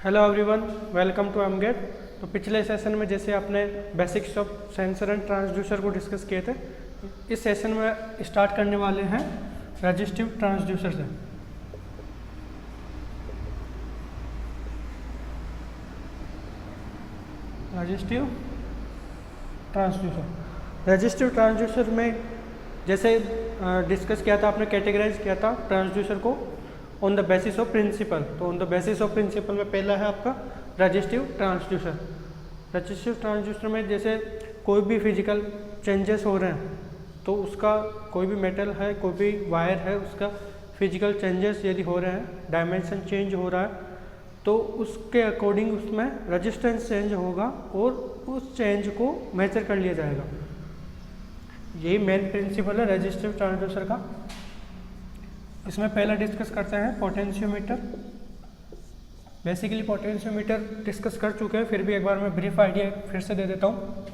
Hello everyone, welcome to एमगेट। तो पिछले सेशन में जैसे आपने basics of sensor and transducer को डिस्कस किए थे, इस सेशन में स्टार्ट करने वाले हैं रजिस्टिव ट्रांसड्यूसर से। रजिस्टिव ट्रांसड्यूसर में जैसे डिस्कस किया था, आपने कैटेगराइज किया था ट्रांसड्यूसर को on the basis of principle. तो on the basis of principle में पहला है आपका रजिस्टिव ट्रांसड्यूसर। रजिस्टिव ट्रांसड्यूसर में जैसे कोई भी फिजिकल चेंजेस हो रहे हैं, तो उसका कोई भी मेटल है, कोई भी वायर है, उसका फिजिकल चेंजेस यदि हो रहे हैं, डायमेंशन चेंज हो रहा है, तो उसके अकॉर्डिंग उसमें रजिस्टेंस चेंज होगा और उस चेंज को मेजर कर लिया जाएगा। यही मेन प्रिंसिपल है रजिस्टिव ट्रांसड्यूसर का। इसमें पहला डिस्कस करते हैं पोटेंशियोमीटर। बेसिकली पोटेंशियोमीटर डिस्कस कर चुके हैं, फिर भी एक बार मैं ब्रीफ आइडिया फिर से दे देता हूँ।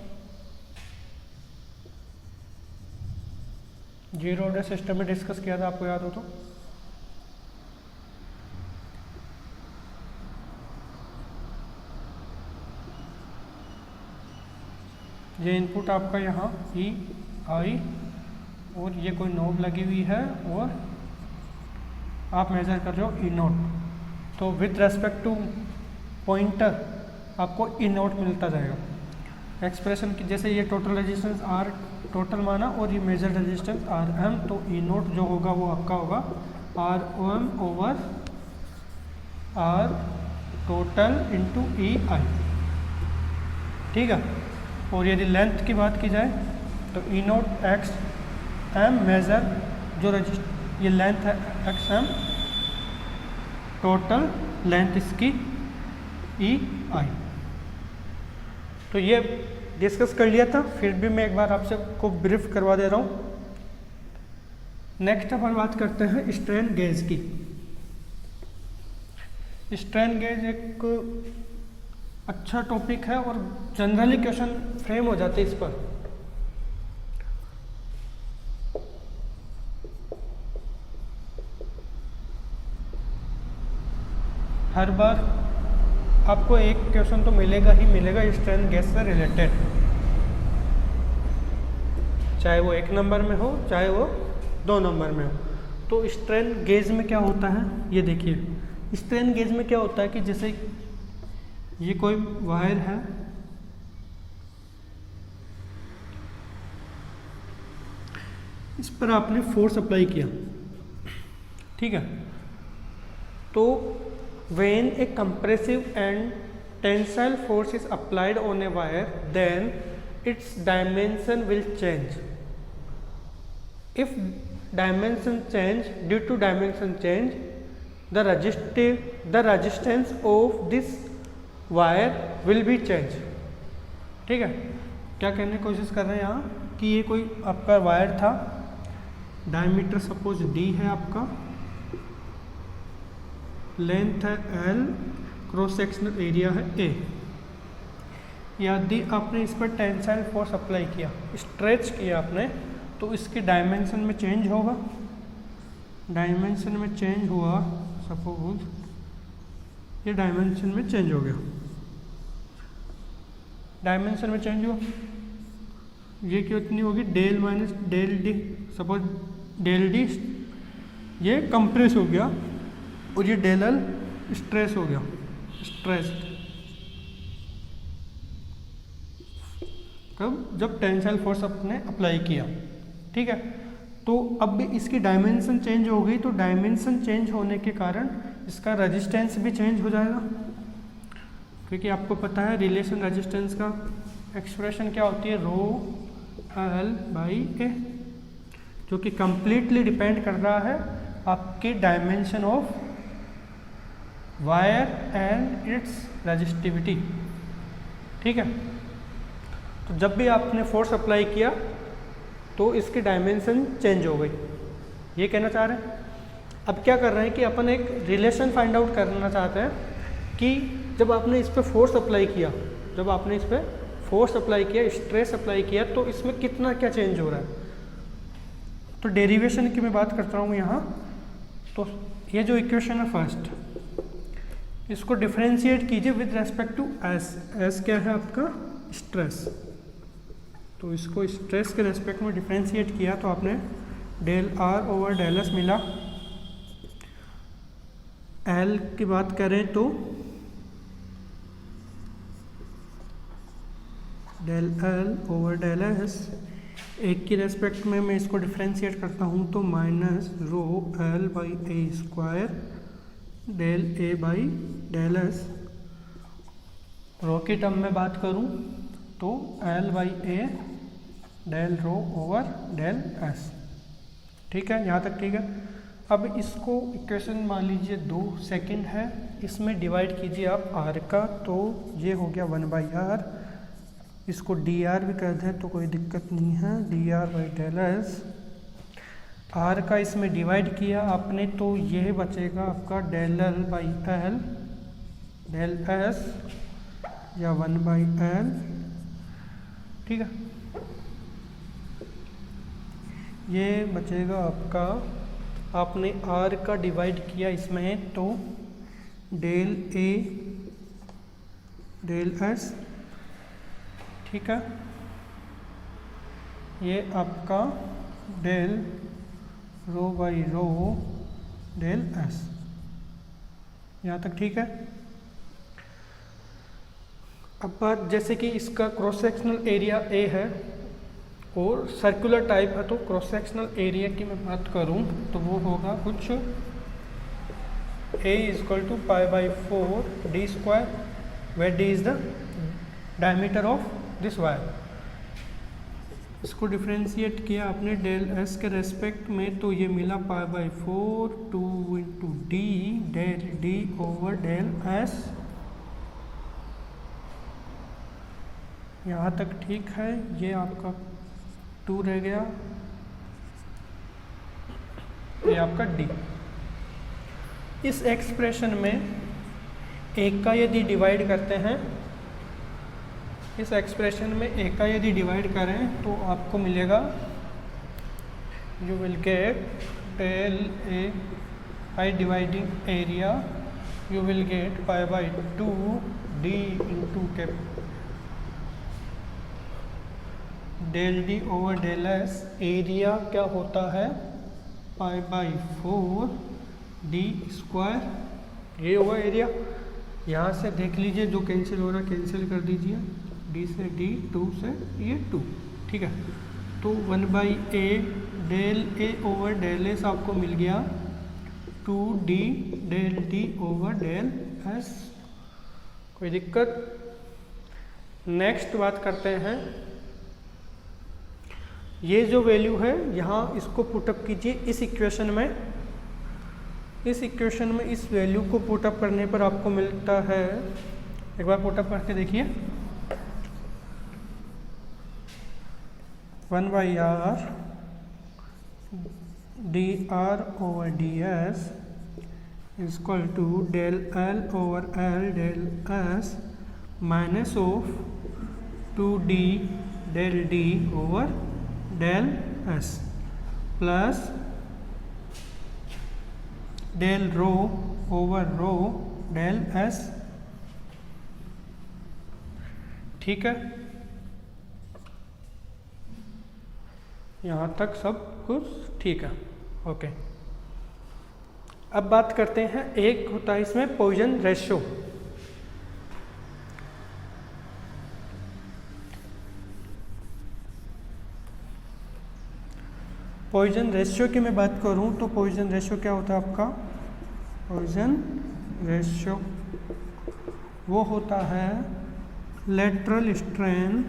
जीरो ऑर्डर सिस्टम में डिस्कस किया था, आपको याद हो तो। ये इनपुट आपका यहाँ ई आई और ये कोई नोब लगी हुई है और आप मेजर कर रहे हो ई नोट। तो विद रेस्पेक्ट टू पॉइंटर आपको ई नोट मिलता जाएगा। एक्सप्रेशन की जैसे ये टोटल रेजिस्टेंस आर टोटल माना और ये मेजर रेजिस्टेंस आर एम, तो ई नोट जो होगा वो आपका होगा R O M over R total into E I. ठीक है। और यदि लेंथ की बात की जाए तो ई नोट एक्स एम मेजर जो ये लेंथ है एक्स एम, टोटल लेंथ इसकी ई आई। तो ये डिस्कस कर लिया था, फिर भी मैं एक बार आपसे को ब्रीफ करवा दे रहा हूँ। नेक्स्ट अपन बात करते हैं स्ट्रेन गेज की। स्ट्रेन गेज एक अच्छा टॉपिक है और जनरली क्वेश्चन फ्रेम हो जाते हैं इस पर। हर बार आपको एक क्वेश्चन तो मिलेगा ही मिलेगा स्ट्रेन गेज से रिलेटेड, चाहे वो 1 नंबर में हो चाहे वो 2 नंबर में हो। तो स्ट्रेन गेज में क्या होता है ये देखिए। स्ट्रेन गेज में क्या होता है कि जैसे ये कोई वायर है, इस पर आपने फोर्स अप्लाई किया, ठीक है। तो when a compressive and tensile force is applied on a wire, then its dimension will change. If dimension change, due to dimension change, the resistance of this wire will be change. ठीक है। क्या कहने की कोशिश कर रहे हैं यहाँ कि ये कोई आपका वायर था, डायमीटर सपोज d है आपका, लेंथ है L, क्रॉस सेक्शनल एरिया है A। यदि आपने इस पर टेंसाइल फोर्स अप्लाई किया, स्ट्रेच किया आपने, तो इसके डायमेंशन में चेंज होगा। डायमेंशन में चेंज हुआ, सपोज ये डायमेंशन में चेंज हो गया, डायमेंशन में चेंज हुआ, ये कितनी होगी del minus del D. Suppose del D ये कंप्रेस हो गया और ये डेल एल स्ट्रेस हो गया, स्ट्रेस कब जब टेंसाइल फोर्स आपने अप्लाई किया, ठीक है। तो अब भी इसकी डायमेंशन चेंज हो गई, तो डायमेंशन चेंज होने के कारण इसका रेजिस्टेंस भी चेंज हो जाएगा, क्योंकि आपको पता है रिलेशन रेजिस्टेंस का एक्सप्रेशन क्या होती है, रो एल बाई ए, जो कि कंप्लीटली डिपेंड कर रहा है आपके dimension of wire and it's resistivity. ठीक है। तो जब भी आपने फोर्स अप्लाई किया तो इसकी डायमेंशन चेंज हो गई, ये कहना चाह रहे हैं। अब क्या कर रहे हैं कि अपन एक रिलेशन फाइंड आउट करना चाहते हैं कि जब आपने इस पर फोर्स अप्लाई किया, जब आपने इस पर फोर्स अप्लाई किया, स्ट्रेस अप्लाई किया, तो इसमें कितना क्या चेंज हो रहा है। तो डेरिवेशन की मैं बात करता हूँ यहाँ। तो ये जो इक्वेशन है फर्स्ट, इसको डिफरेंशिएट कीजिए with respect to S. S क्या है आपका? स्ट्रेस। तो इसको स्ट्रेस के रेस्पेक्ट में डिफरेंशिएट किया तो आपने del R over del S मिला। एल की बात करें तो del L over del S, एक की रेस्पेक्ट में मैं इसको डिफरेंशिएट करता हूँ तो minus rho L by A square del A by del S. Rho की टर्म में बात करूँ तो L by A del rho over del S. ठीक है, यहाँ तक ठीक है। अब इसको इक्वेशन मान लीजिए 2 सेकंड है, इसमें डिवाइड कीजिए आप आर का, तो ये हो गया 1/r। इसको डी आर भी कर दें तो कोई दिक्कत नहीं है, D R by del S. R का इसमें डिवाइड किया आपने तो यह बचेगा आपका del L by L del S या 1/l। ठीक है, ये बचेगा आपका, आपने आर का डिवाइड किया इसमें तो डेल ए डेल एस। ठीक है, ये आपका del rho by rho del S. यहाँ तक ठीक है। अब बात जैसे कि इसका क्रॉस सेक्शनल एरिया ए है और सर्कुलर टाइप है, तो क्रॉस सेक्शनल एरिया की मैं बात करूँ तो वो होगा कुछ A equal to π/4 D square, where D is the diameter of this wire. इसको डिफरेंशिएट किया आपने डेल एस के रेस्पेक्ट में तो ये मिला π/4 2 into D del D over del S. यहाँ तक ठीक है। ये आपका 2 रह गया, ये आपका डी। इस एक्सप्रेशन में एक का यदि डिवाइड करते हैं, इस एक्सप्रेशन में एक का यदि डिवाइड करें तो आपको मिलेगा, you will get del A by dividing area you will get π/2 D into cap del D over del S. Area क्या होता है? π/4 डी स्क्वायर, ये होगा एरिया। यहाँ से देख लीजिए जो कैंसिल हो रहा है कैंसिल कर दीजिए, डी से डी, 2 से ये 2। ठीक है, तो 1/a del A over del S आपको मिल गया 2d del D over del S. कोई दिक्कत? नेक्स्ट बात करते हैं, ये जो वैल्यू है यहाँ इसको पुटअप कीजिए इस इक्वेशन में। इस इक्वेशन में इस वैल्यू को पुटअप करने पर आपको मिलता है, एक बार पुटअप करके देखिए, 1/r D R over D S is equal to del L over L del S minus of 2d del D over del S plus del rho over rho del S. ठीक है, यहाँ तक सब कुछ ठीक है। ओके, अब बात करते हैं, एक होता है इसमें पॉइजन रेशियो। पॉइजन रेशियो की मैं बात करूं तो पॉइजन रेशियो क्या होता है आपका? पॉइजन रेशियो वो होता है lateral strain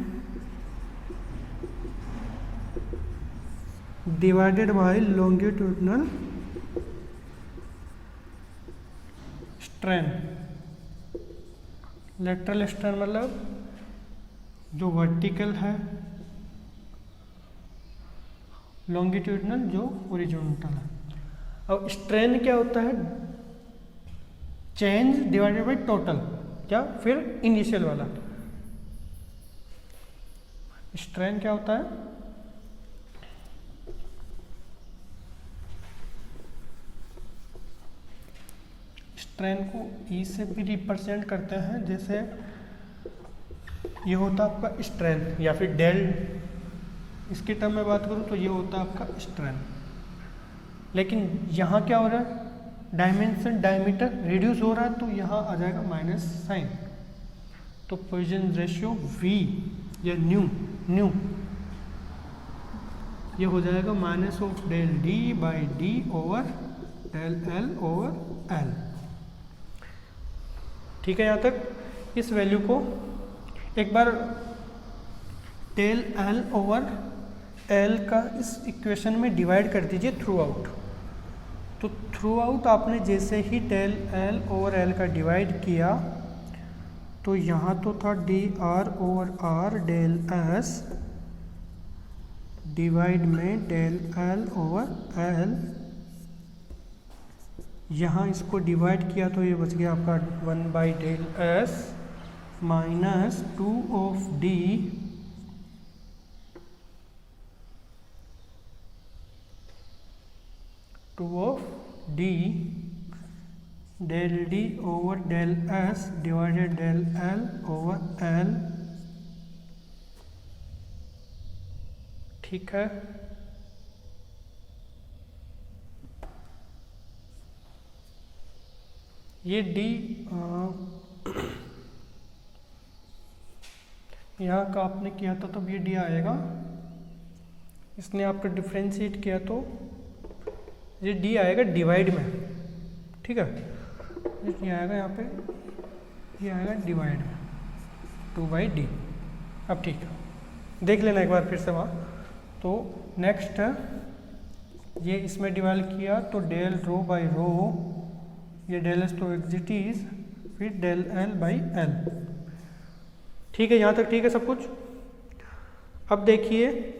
divided by longitudinal strain. Lateral strain मतलब जो वर्टिकल है, लॉन्गिट्यूडनल जो हॉरिजॉन्टल है। अब स्ट्रेन क्या होता है? चेंज डिवाइडेड बाय टोटल, क्या फिर इनिशियल वाला। स्ट्रेन क्या होता है? स्ट्रेन को ई से भी रिप्रेजेंट करते हैं, जैसे ये होता है आपका स्ट्रेन, या फिर डेल, इसकी टर्म में बात करूँ तो ये होता है आपका स्ट्रेन। लेकिन यहाँ क्या हो रहा है, डायमेंशन डायमीटर रिड्यूस हो रहा है, तो यहाँ आ जाएगा माइनस साइन, तो पॉइसन रेशियो V या न्यू ये हो जाएगा minus of del D by D over del L over L। ठीक है, यहाँ तक इस वैल्यू को एक बार डेल L ओवर L का इस इक्वेशन में डिवाइड कर दीजिए थ्रू आउट। तो थ्रू आउट आपने जैसे ही डेल L ओवर L का डिवाइड किया, तो यहाँ तो था dr over r del S divide में डेल L ओवर L, यहाँ इसको डिवाइड किया तो ये बच गया आपका 1 by del S minus 2 of D del D over del S divided del L over L। ठीक है, ये D यहाँ का आपने किया था तो ये D आएगा, इसने आपका डिफ्रेंशिएट किया तो ये D आएगा डिवाइड में। ठीक है, ये आएगा यहाँ पे, ये आएगा डिवाइड में 2 बाई D। अब ठीक है, देख लेना एक बार फिर से वहाँ। तो नेक्स्ट ये इसमें डिवाइड किया तो डेल रो बाई रो, ये डेल एस तो एग्जिटीज, फिर डेल एल बाई एल। ठीक है, यहाँ तक ठीक है सब कुछ। अब देखिए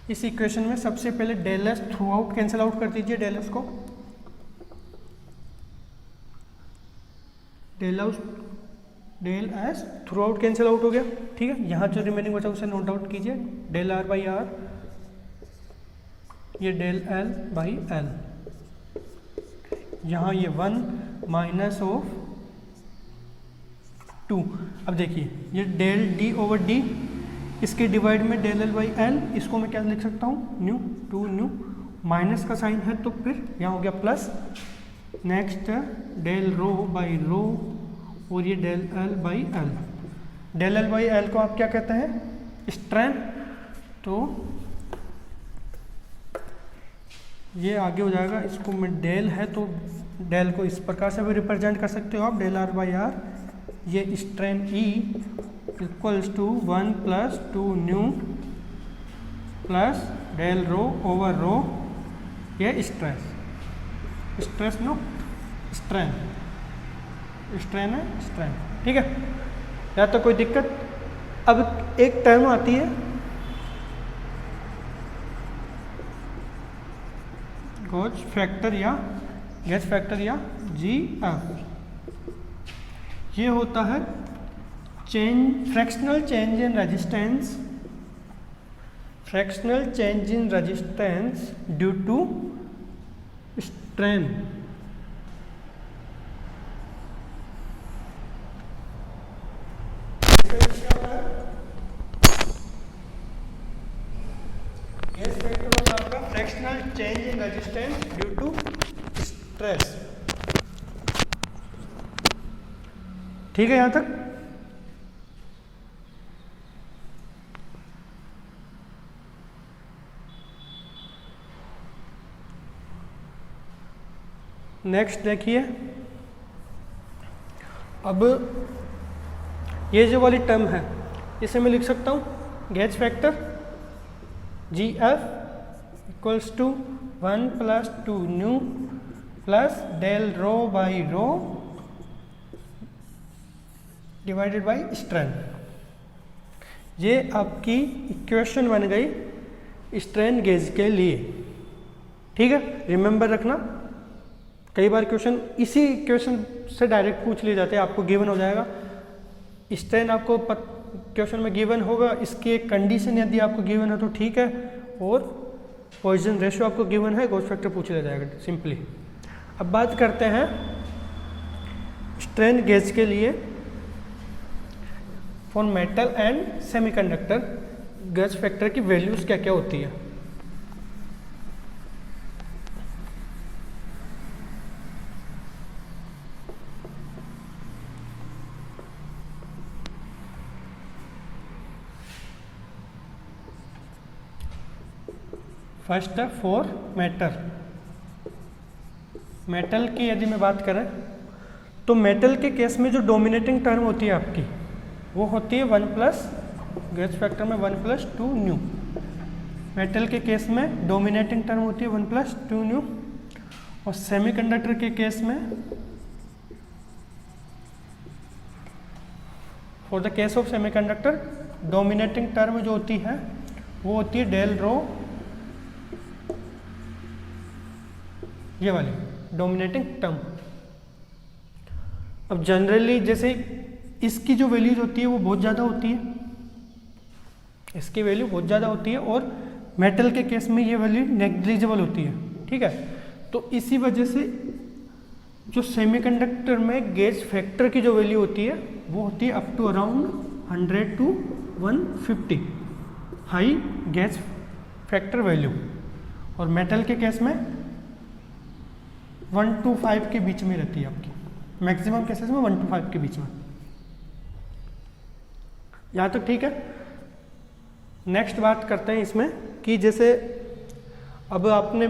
इस इक्वेशन में सबसे पहले del S throughout cancel out कर दीजिए, डेल एस को del S throughout cancel out हो गया। ठीक है, यहाँ जो रिमेनिंग बचा उसे नोट आउट कीजिए, डेल आर बाई आर, ये डेल एल बाई एल, यहाँ ये 1 माइनस ऑफ 2। अब देखिए ये डेल डी ओवर डी, इसके डिवाइड में डेल एल बाई एल, इसको मैं क्या लिख सकता हूँ, न्यू 2 न्यू, माइनस का साइन है तो फिर यहाँ हो गया plus. Next del rho by rho, और ये del L by L. Del L by L को आप क्या कहते हैं, स्ट्रेन। तो ये आगे हो जाएगा, इसको मैं डेल है तो डेल को इस प्रकार से भी रिप्रेजेंट कर सकते हो आप, डेल आर बाई आर, ये strain E equals to 1 plus 2 nu plus del rho over rho, ये स्ट्रेस नो स्ट्रेन है स्ट्रेन। ठीक है, या तो कोई दिक्कत। अब एक टर्म आती है गॉस फैक्टर या गेज फैक्टर या GF, ये होता है fractional change in resistance, fractional change in resistance due to strain. Fractional change in resistance due to stress. ठीक है, यहां तक। नेक्स्ट देखिए, अब ये जो वाली टर्म है इसे मैं लिख सकता हूँ gauge factor GF equals to 1 plus 2 nu plus del rho by rho divided by strain. ये आपकी इक्वेशन बन गई स्ट्रेन गेज के लिए। ठीक है, रिमेंबर रखना, कई बार क्वेश्चन इसी इक्वेशन से डायरेक्ट पूछ लिए जाते हैं, आपको गिवन हो जाएगा। स्ट्रेन आपको क्वेश्चन में गिवन होगा, इसकी एक कंडीशन यदि आपको गिवन है तो ठीक है, और पॉइजन रेशियो आपको गिवन है, गॉस फैक्टर पूछ लिया जाएगा सिंपली। अब बात करते हैं स्ट्रेन गेज के लिए for metal and semiconductor Gauss factor की वैल्यूज क्या क्या होती है। फर्स्ट है फॉर मेटल। मेटल की यदि मैं बात करें तो मेटल के केस में जो डोमिनेटिंग टर्म होती है आपकी वो होती है 1 प्लस गॉस फैक्टर में 1 प्लस 2 न्यू। मेटल के केस में डोमिनेटिंग टर्म होती है 1 प्लस 2 न्यू, और सेमीकंडक्टर के केस में for the case of semiconductor dominating term जो होती है वो होती है डेल रो, ये वाली डोमिनेटिंग टर्म। अब जनरली जैसे इसकी जो वैल्यूज होती है वो बहुत ज़्यादा होती है, इसकी वैल्यू बहुत ज़्यादा होती है, और मेटल के केस में ये वैल्यू नेग्लिजिबल होती है, ठीक है। तो इसी वजह से जो सेमीकंडक्टर में गेज फैक्टर की जो वैल्यू होती है वो होती है up to around 100 to 150 high gauge factor value, और मेटल के केस में 1 to 5 के बीच में रहती है आपकी, मैक्सिमम केसेस में 1 to 5 के बीच में। यहाँ तक ठीक है। नेक्स्ट बात करते हैं इसमें कि जैसे अब आपने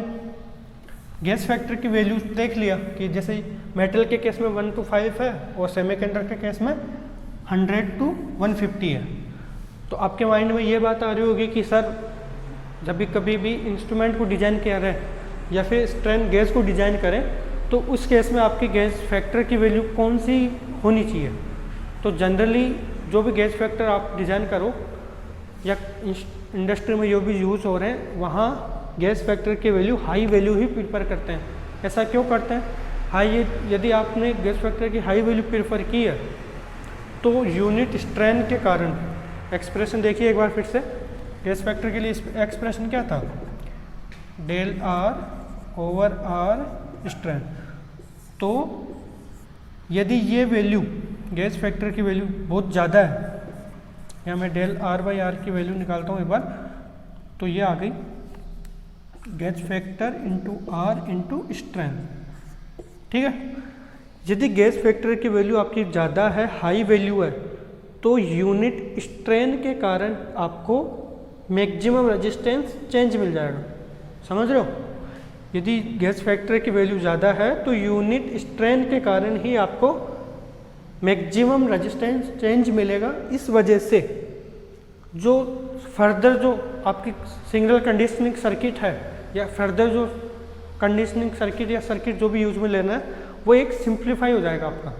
गैस फैक्टर की वैल्यू देख लिया कि जैसे मेटल के केस में 1 to 5 है और सेमीकंडक्टर के केस में 100 to 150 है। तो आपके माइंड में ये बात आ रही होगी कि सर जब भी कभी भी इंस्ट्रूमेंट को डिजाइन किया रहे या फिर स्ट्रेन गेज को डिजाइन करें तो उस केस में आपकी गेज फैक्टर की वैल्यू कौन सी होनी चाहिए। तो जनरली जो भी गेज फैक्टर आप डिज़ाइन करो या इंडस्ट्री में जो भी यूज़ हो रहे हैं वहाँ गैस फैक्टर की वैल्यू हाई वैल्यू ही प्रेफर करते हैं। ऐसा क्यों करते हैं? हाई यदि आपने गैस फैक्टर की हाई वैल्यू प्रेफर की है तो यूनिट स्ट्रेन के कारण, एक्सप्रेशन देखिए एक बार फिर से, गैस फैक्टर के लिए एक्सप्रेशन क्या था, del R over R strain. तो यदि ये वैल्यू गैस फैक्टर की वैल्यू बहुत ज़्यादा है, या मैं डेल आर बाई आर की वैल्यू निकालता हूँ एक बार, तो ये आ गई gas factor into R into strain, ठीक है। यदि गैस फैक्टर की वैल्यू आपकी ज़्यादा है, हाई वैल्यू है, तो यूनिट स्ट्रेन के कारण आपको मैक्सिमम रेजिस्टेंस चेंज मिल जाएगा, समझ रहे हो। यदि गैस फैक्टर की वैल्यू ज़्यादा है तो यूनिट स्ट्रेन के कारण ही आपको मैक्सिमम रेजिस्टेंस चेंज मिलेगा। इस वजह से जो फर्दर जो आपकी सिग्नल कंडीशनिंग सर्किट है या फर्दर जो कंडीशनिंग सर्किट या सर्किट जो भी यूज में लेना है वो एक सिंप्लीफाई हो जाएगा आपका।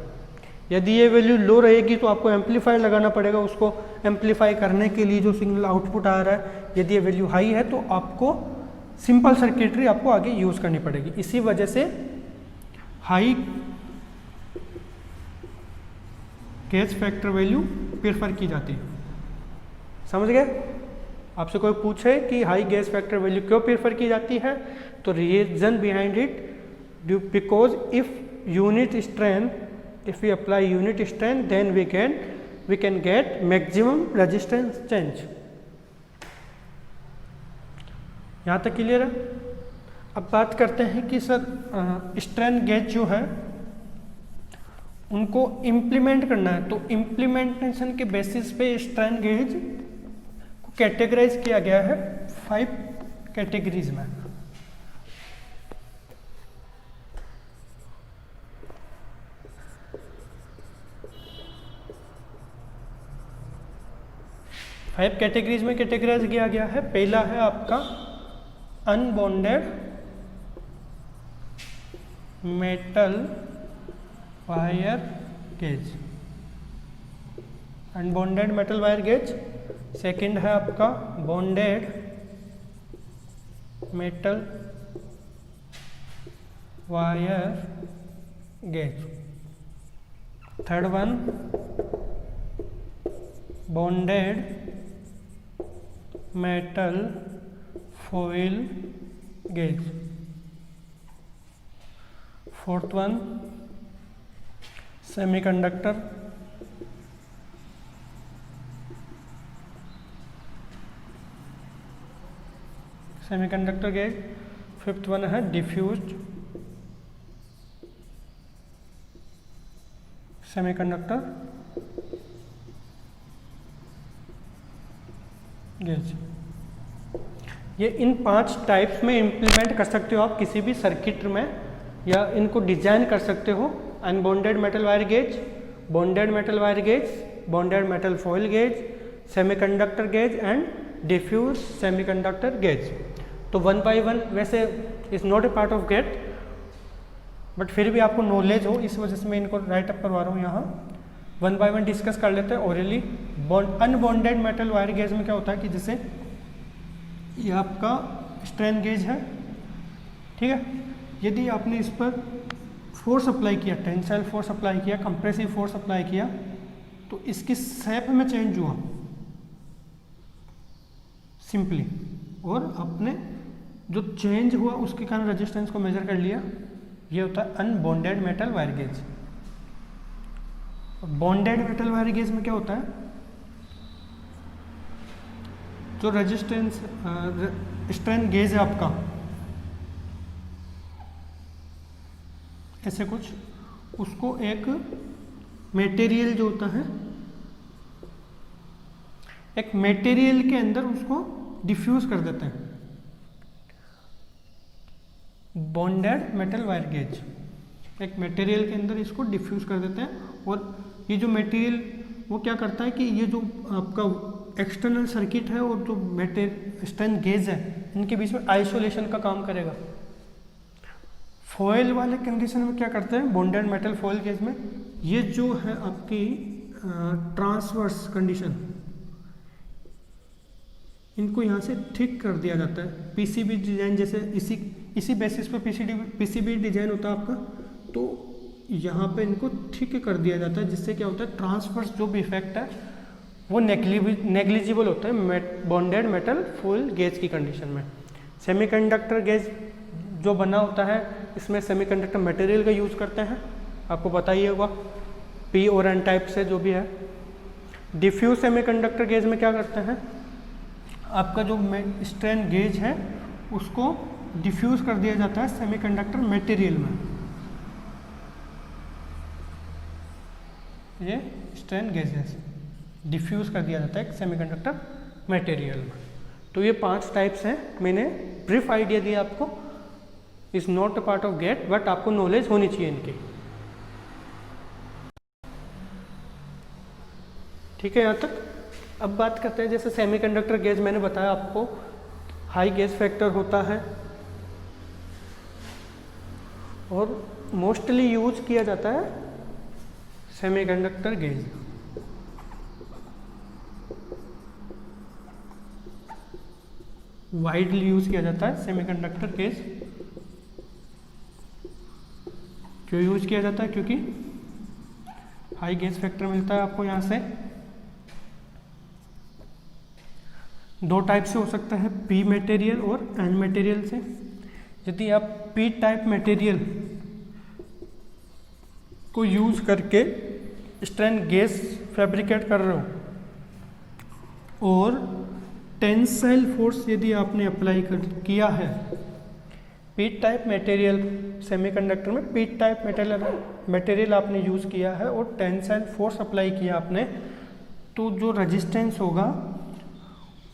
यदि ये वैल्यू लो रहेगी तो आपको एम्पलीफायर लगाना पड़ेगा, उसको एम्पलीफाई करने के लिए जो सिग्नल आउटपुट आ रहा है। यदि ये वैल्यू हाई है तो आपको सिंपल सर्किटरी आपको आगे यूज़ करनी पड़ेगी। इसी वजह से high gas factor value prefer की जाती है, समझ गए। आपसे कोई पूछे कि हाई गैस फैक्टर वैल्यू क्यों प्रेफर की जाती है, तो reason behind it because if unit strain, if we apply unit strain then we can get maximum resistance change। यहाँ तक क्लियर है। अब बात करते हैं कि सर स्ट्रेन गेज जो है उनको इम्प्लीमेंट करना है, तो इम्प्लीमेंटेशन के बेसिस पे स्ट्रेन गेज को कैटेगराइज किया गया है 5 कैटेगरीज में। फाइव कैटेगरीज में कैटेगराइज किया गया है। पहला है आपका unbonded metal wire gauge, unbonded metal wire gauge. Second है आपका bonded metal wire gauge. Third one bonded metal foil gauge. Fourth one, semiconductor. Semiconductor gauge. Fifth one है diffused semiconductor gauge. ये इन 5 टाइप्स में इम्प्लीमेंट कर सकते हो आप किसी भी सर्किट में, या इनको डिजाइन कर सकते हो। Unbonded metal wire gauge, bonded metal wire gauge, bonded metal foil gauge, semiconductor gauge and diffuse semiconductor gauge. तो 1 बाय 1 वैसे is not a part of GATE, but फिर भी आपको नॉलेज हो इस वजह से मैं इनको राइट अप करवा रहा हूँ यहाँ। 1 बाय 1 डिस्कस कर लेते हैं orally. Unbonded metal wire gauge में क्या होता है कि जैसे ये आपका स्ट्रेन गेज है, ठीक है। यदि आपने इस पर फोर्स अप्लाई किया, टेंसाइल फोर्स अप्लाई किया, कंप्रेसिव फोर्स अप्लाई किया, तो इसकी शेप में चेंज हुआ सिंपली, और आपने जो चेंज हुआ उसके कारण रेजिस्टेंस को मेजर कर लिया। ये होता है unbonded metal wire gauge. Bonded metal wire gauge में क्या होता है, जो रेजिस्टेंस स्ट्रेन गेज है आपका, ऐसे कुछ, उसको एक मटेरियल जो होता है, एक मटेरियल के अंदर उसको डिफ्यूज कर देते हैं। बॉन्डेड मेटल वायर गेज एक मटेरियल के अंदर इसको डिफ्यूज कर देते हैं, और ये जो मटेरियल वो क्या करता है कि ये जो आपका एक्सटर्नल सर्किट है और जो स्ट्रेन गेज है, इनके बीच में आइसोलेशन का काम करेगा। फॉयल वाले कंडीशन में क्या करते हैं, बॉन्डेड मेटल फॉयल गेज में ये जो है आपकी ट्रांसवर्स कंडीशन, इनको यहाँ से ठीक कर दिया जाता है। पीसीबी डिजाइन जैसे इसी बेसिस पे पीसीबी डिजाइन होता है आपका, तो यहाँ पे इनको ठीक कर दिया जाता है, जिससे क्या होता है ट्रांसवर्स जो भी इफेक्ट है वो नेग्लिजिबल होता है बॉन्डेड मेटल फॉयल गेज की कंडीशन में। सेमीकंडक्टर गेज जो बना होता है, इसमें सेमीकंडक्टर मटेरियल का यूज़ करते हैं, आपको पता ही होगा, पी और एन टाइप से जो भी है। डिफ्यूज सेमीकंडक्टर गेज में क्या करते हैं, आपका जो स्ट्रेन गेज है उसको डिफ्यूज कर दिया जाता है सेमीकंडक्टर मटेरियल में। ये स्ट्रेन गेजेस डिफ्यूज कर दिया जाता है सेमीकंडक्टर मटेरियल में। तो ये 5 टाइप्स हैं, मैंने ब्रीफ आइडिया दिया आपको। Is not a part of GATE, but आपको नॉलेज होनी चाहिए इनकी, ठीक है यहाँ तक। अब बात करते हैं, जैसे सेमीकंडक्टर गेज मैंने बताया आपको हाई गेज फैक्टर होता है और मोस्टली यूज किया जाता है सेमीकंडक्टर गेज। वाइडली यूज किया जाता है सेमीकंडक्टर गेज। क्यों यूज किया जाता है, क्योंकि हाई गेज फैक्टर मिलता है आपको यहाँ से। 2 टाइप से हो सकता है, पी मटेरियल और एन मटेरियल से। यदि आप पी टाइप मटेरियल को यूज करके स्ट्रेन गेज फैब्रिकेट कर रहे हो और टेंसाइल फोर्स यदि आपने अप्लाई किया है, पी टाइप मटेरियल सेमीकंडक्टर में पी टाइप मटेरियल आपने यूज़ किया है और टेंसाइल फोर्स अप्लाई किया आपने, तो जो रेजिस्टेंस होगा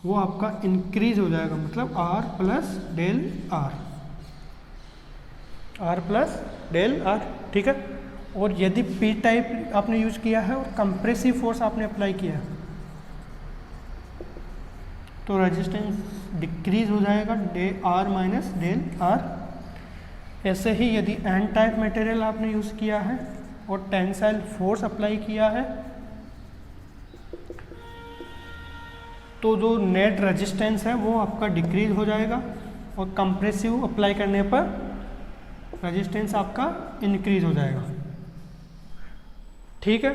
वो आपका इंक्रीज हो जाएगा, मतलब R plus del R, R plus del R, ठीक है। और यदि पी टाइप आपने यूज किया है और कंप्रेसिव फोर्स आपने अप्लाई किया है, तो रेजिस्टेंस डिक्रीज हो जाएगा, R माइनस डेल R। ऐसे ही यदि एन टाइप मटेरियल आपने यूज़ किया है और टेंसाइल फोर्स अप्लाई किया है, तो जो नेट रेजिस्टेंस है वो आपका डिक्रीज हो जाएगा, और कंप्रेसिव अप्लाई करने पर रेजिस्टेंस आपका इंक्रीज हो जाएगा, ठीक है।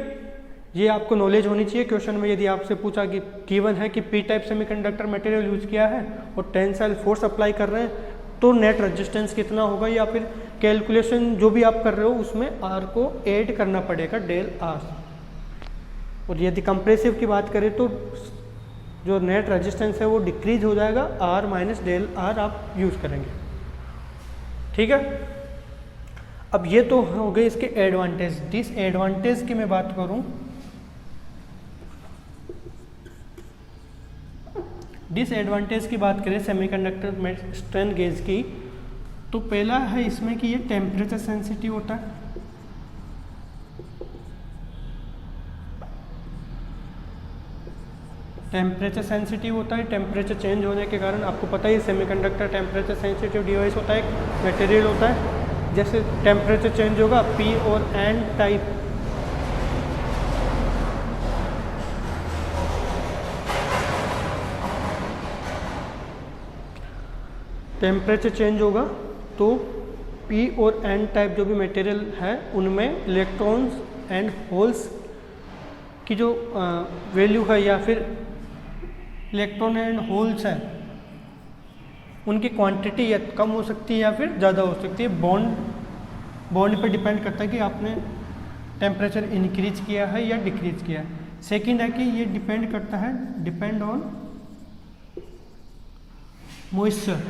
ये आपको नॉलेज होनी चाहिए। क्वेश्चन में यदि आपसे पूछा कि गिवन है कि P type semiconductor material use किया है और टेंसाइल फोर्स अप्लाई कर रहे हैं, तो नेट रेजिस्टेंस कितना होगा, या फिर कैलकुलेशन जो भी आप कर रहे हो उसमें आर को ऐड करना पड़ेगा, डेल आर। और यदि कंप्रेसिव की बात करें तो जो नेट रेजिस्टेंस है वो डिक्रीज हो जाएगा, आर माइनस डेल आर आप यूज करेंगे। ठीक है, अब ये तो हो गए इसके एडवांटेज। डिसएडवांटेज की मैं बात करूं, डिसएडवांटेज की बात करें सेमीकंडक्टर में स्ट्रेन गेज की, तो पहला है इसमें कि ये टेम्परेचर सेंसिटिव होता है। टेम्परेचर सेंसिटिव होता है, टेम्परेचर चेंज होने के कारण, आपको पता ही सेमीकंडक्टर टेम्परेचर सेंसिटिव डिवाइस होता है, एक मटेरियल होता है। जैसे टेम्परेचर चेंज होगा पी और एन टाइप, टेम्परेचर चेंज होगा तो पी और एन टाइप जो भी मटेरियल है उनमें इलेक्ट्रॉन्स एंड होल्स की जो वैल्यू है, या फिर इलेक्ट्रॉन एंड होल्स है उनकी क्वांटिटी या कम हो सकती है या फिर ज़्यादा हो सकती है। बॉन्ड पर डिपेंड करता है कि आपने टेम्परेचर इंक्रीज किया है या डिक्रीज किया है। सेकंड है कि ये डिपेंड करता है, डिपेंड ऑन मॉइस्चर।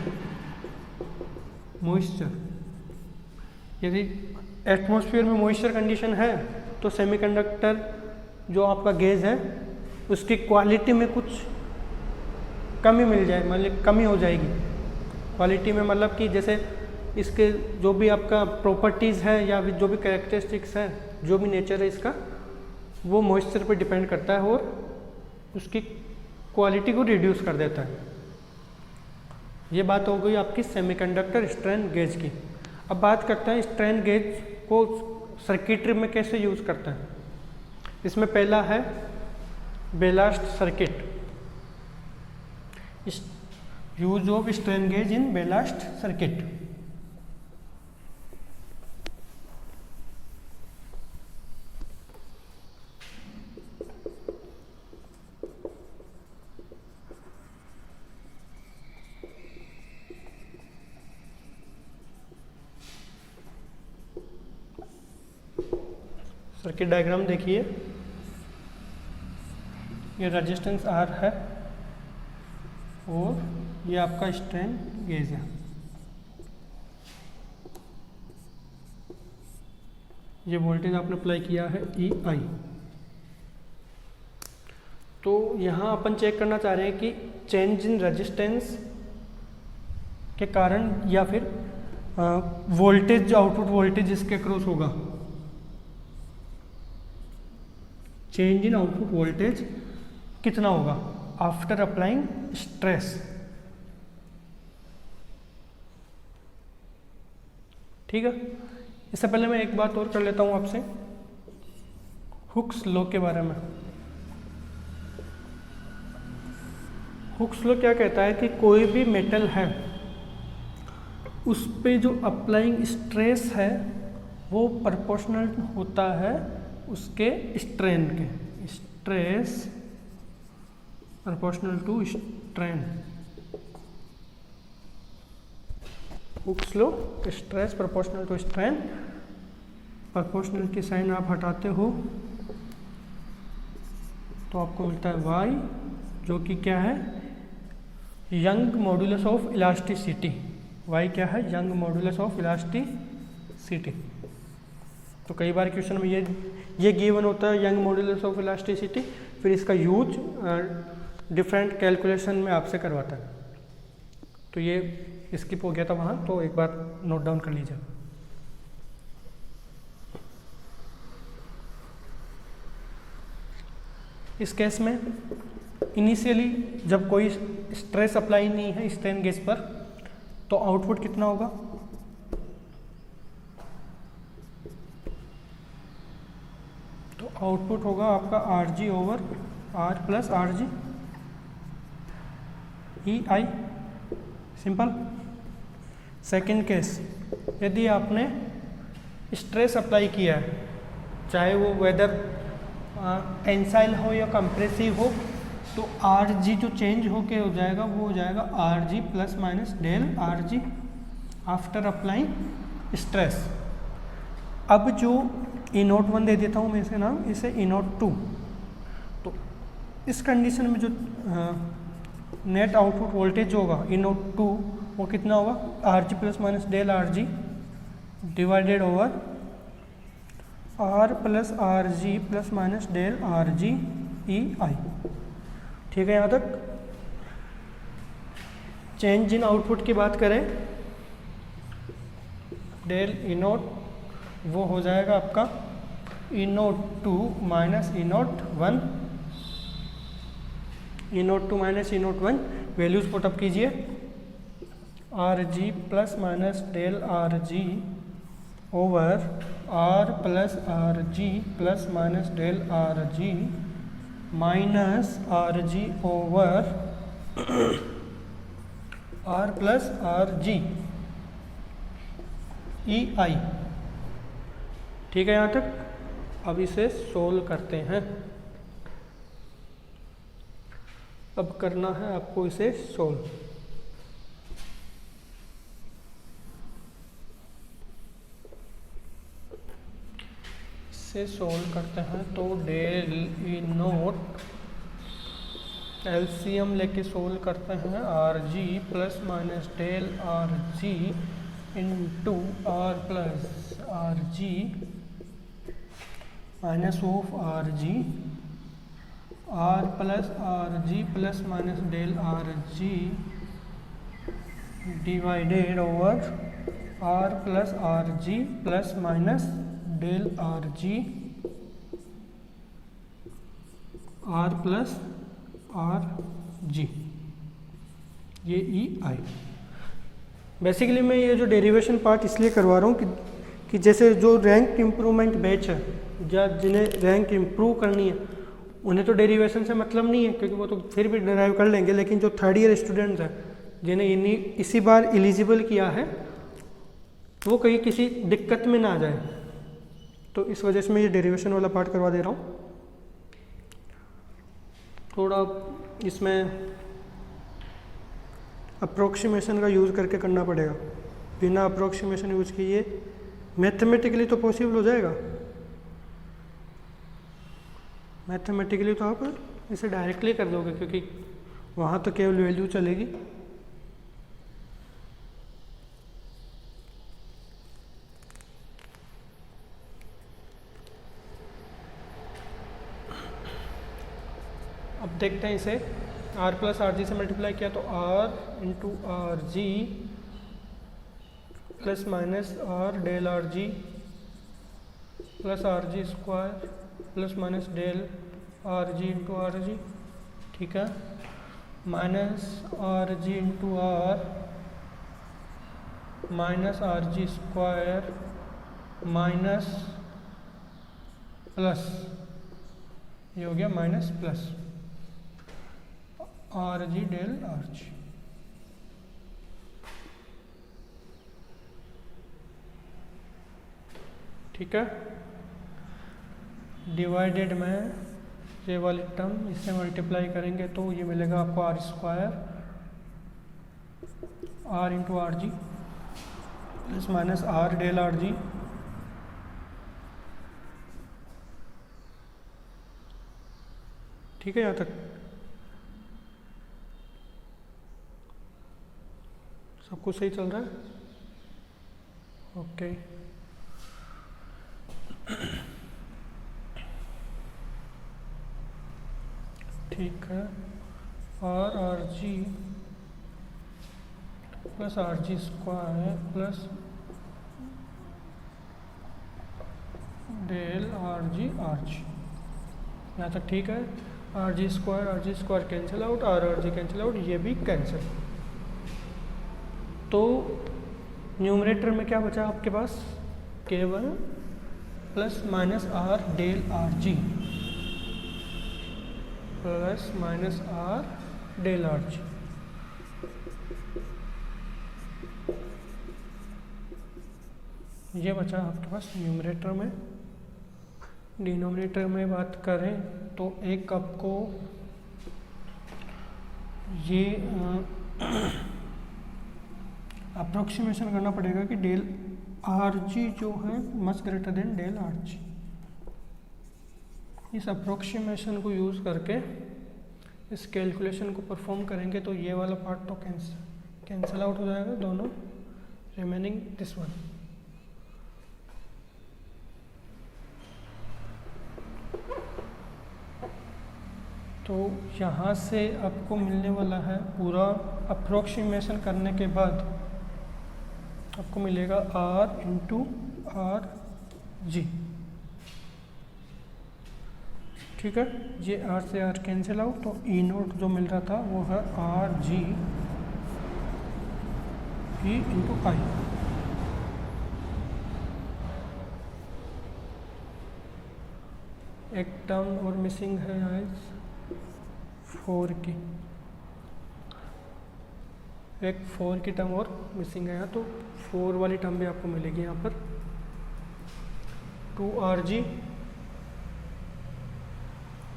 यदि एटमॉस्फेयर में मॉइस्चर कंडीशन है तो सेमीकंडक्टर जो आपका गेज है उसकी क्वालिटी में कुछ कमी मिल जाए, मतलब कमी हो जाएगी क्वालिटी में। मतलब कि जैसे इसके जो भी आपका प्रॉपर्टीज़ है या जो भी कैरेक्टरिस्टिक्स है, जो भी नेचर है इसका, वो मॉइस्चर पर डिपेंड करता है और उसकी क्वालिटी को रिड्यूस कर देता है। ये बात हो गई आपकी सेमीकंडक्टर स्ट्रेन गेज की। अब बात करते हैं स्ट्रेन गेज को सर्किटरी में कैसे यूज़ करते हैं। इसमें पहला है ballast circuit, use of strain gauge in ballast circuit. Circuit diagram देखिए, ये रेजिस्टेंस आर है और ये आपका स्ट्रेन गेज है। ये वोल्टेज आपने अप्लाई किया है ई आई। तो यहाँ अपन चेक करना चाह रहे हैं कि चेंज इन रेजिस्टेंस के कारण या फिर वोल्टेज, जो आउटपुट वोल्टेज इसके क्रॉस होगा, चेंज इन आउटपुट वोल्टेज कितना होगा आफ्टर अप्लाइंग स्ट्रेस। ठीक है, इससे पहले मैं एक बात और कर लेता हूं आपसे, हुक्स लॉ के बारे में। हुक्स लॉ क्या कहता है कि कोई भी मेटल है उस पे जो अप्लाइंग स्ट्रेस है वो प्रोपोर्शनल होता है उसके स्ट्रेन के, stress proportional to strain. Hooke's law, stress proportional to strain. Proportional की साइन आप हटाते हो तो आपको मिलता है वाई, जो कि क्या है, Young modulus of elasticity. Y क्या है, यंग मॉडुलस ऑफ इलास्टिसिटी। तो कई बार क्वेश्चन में ये गिवन होता है यंग मॉडुलस ऑफ इलास्टिसिटी, फिर इसका यूज डिफरेंट कैलकुलेशन में आपसे करवाता है। तो ये स्किप हो गया था वहाँ, तो एक बार नोट डाउन कर लीजिए। इस केस में इनिशियली जब कोई स्ट्रेस अप्लाई नहीं है स्ट्रेन गेज पर, तो आउटपुट कितना होगा, तो आउटपुट होगा आपका R G over R plus R G E I, simple. Second case, यदि आपने स्ट्रेस अप्लाई किया है, चाहे वो वेदर टेंसाइल हो या कंप्रेसिव हो, तो आर जी जो चेंज होके हो जाएगा वो हो जाएगा R G plus minus del R G after applying stress. अब जो ई नोट 1 दे देता हूँ मैं इसे नाम, इसे ई नोट 2। तो इस कंडीशन में जो नेट आउटपुट वोल्टेज होगा ई नोट 2 वो कितना होगा, R G plus minus del R G divided over R plus R G plus minus del R G E I. ठीक है, यहाँ तक। चेंज इन आउटपुट की बात करें, डेल ई नोट वो हो जाएगा आपका E naught 2 minus E naught 1, E naught 2 minus E naught 1। Values put up कीजिए, R G plus minus del R G over R plus R G plus minus del R G minus R G over R plus R G E I. ठीक है यहाँ तक। अब इसे solve करते हैं। अब करना है आपको इसे सोल्व। इसे सोल्व करते हैं तो डेल ई नोट एलसीएम लेके सोल्व करते हैं, R G plus minus del R G into R plus R G minus of R G, R plus R G plus minus del R G divided over R plus R G plus minus del R G R plus R G, ये E आई। Basically मैं ये जो derivation part इसलिए करवा रहा हूँ कि जैसे जो रैंक इम्प्रूवमेंट बैच है या जिन्हें रैंक इम्प्रूव करनी है उन्हें तो डेरिवेशन से मतलब नहीं है, क्योंकि वो तो फिर भी डिराइव कर लेंगे। लेकिन जो थर्ड ईयर स्टूडेंट्स हैं जिन्हें इसी बार एलिजिबल किया है वो कहीं किसी दिक्कत में ना आ जाए, तो इस वजह से मैं ये डेरिवेशन वाला पार्ट करवा दे रहा हूँ। थोड़ा इसमें अप्रोक्सीमेशन का यूज़ करके करना पड़ेगा, बिना अप्रोक्सीमेशन यूज किए मैथमेटिकली तो पॉसिबल हो जाएगा। मैथमेटिकली तो आप इसे डायरेक्टली कर दोगे, क्योंकि वहाँ तो केवल वैल्यू चलेगी। अब देखते हैं इसे, आर प्लस आर जी से मल्टीप्लाई किया तो R into R G plus minus R del R G plus R G square plus minus del R G into R G. ठीक है, minus R G into R minus R G square minus plus, ये हो गया minus plus R G del R G. ठीक है, divided में ये वाली टर्म इससे मल्टीप्लाई करेंगे तो ये मिलेगा आपको R square R into R G plus minus R del R G ठीक है। यहाँ तक सब कुछ सही चल रहा है? ओके। ठीक है, R G plus R G square plus del R G यहाँ तक ठीक है। R G square cancel out, R G cancel out, ये भी कैंसिल। तो न्यूमरेटर में क्या बचा आपके पास, केवल plus minus R del R G plus minus R del R G. ये बचा आपके पास न्यूमरेटर में। डिनोमिनेटर में बात करें तो एक आपको ये अप्रोक्सीमेशन करना पड़ेगा कि डेल आर जी जो है must greater than del R G. इस अप्रोक्सीमेशन को यूज़ करके इस कैलकुलेशन को परफॉर्म करेंगे तो ये वाला पार्ट तो कैंसिल आउट हो जाएगा दोनों, रिमेनिंग दिस वन। तो यहाँ से आपको मिलने वाला है पूरा अप्रोक्सीमेशन करने के बाद आपको मिलेगा R इंटू आर जी। ठीक है, ये R से R कैंसिल आउट, तो ई नोट जो मिल रहा था वो है आर जी ई इंटू आई। एक टर्म और मिसिंग है यहाँ 4 की, एक 4 की टर्म और मिसिंग है यहाँ, तो 4 वाली टर्म भी आपको मिलेगी यहाँ पर 2RG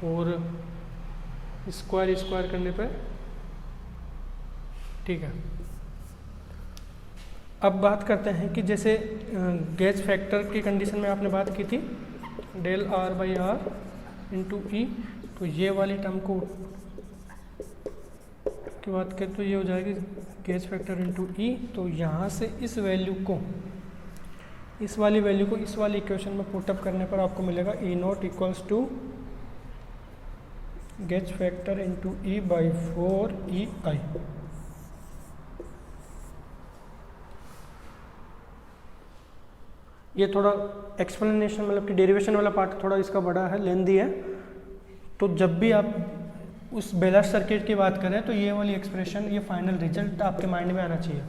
और स्क्वायर करने पर। ठीक है, अब बात करते हैं कि जैसे गेज फैक्टर की कंडीशन में आपने बात की थी del R by R into E, तो ये वाली टर्म को की बात करें तो ये हो जाएगी गेज फैक्टर इंटू ई। तो यहाँ से इस वैल्यू को, इस वाली वैल्यू को इस वाली इक्वेशन में पुटअप करने पर आपको मिलेगा E naught equals to gauge factor into E by 4 E I. ये थोड़ा एक्सप्लेनेशन मतलब कि डेरिवेशन वाला पार्ट थोड़ा इसका बड़ा है, लेंदी है, तो जब भी आप उस बैलेंस सर्किट की बात करें तो ये वाली एक्सप्रेशन, ये फाइनल रिजल्ट आपके माइंड में आना चाहिए।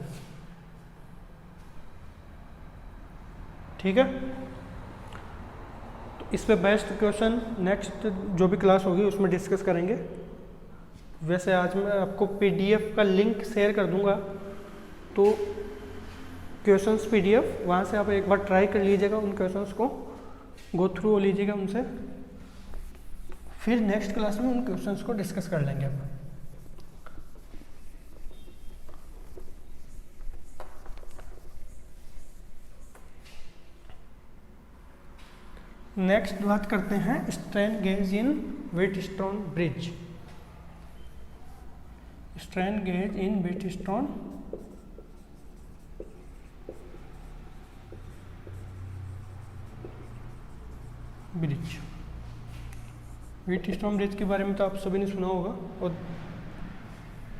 ठीक है, तो इस पे बेस्ट क्वेश्चन नेक्स्ट जो भी क्लास होगी उसमें डिस्कस करेंगे। वैसे आज मैं आपको पीडीएफ का लिंक शेयर कर दूंगा, तो क्वेश्चंस पीडीएफ वहाँ से आप एक बार ट्राई कर लीजिएगा, उन क्वेश्चंस को गो थ्रू हो लीजिएगा उनसे, फिर नेक्स्ट क्लास में उन क्वेश्चंस को डिस्कस कर लेंगे हम। नेक्स्ट बात करते हैं स्ट्रेन गेज इन व्हीटस्टोन ब्रिज। स्ट्रेन गेज इन व्हीटस्टोन ब्रिज। व्हीटस्टोन ब्रिज के बारे में तो आप सभी ने सुना होगा और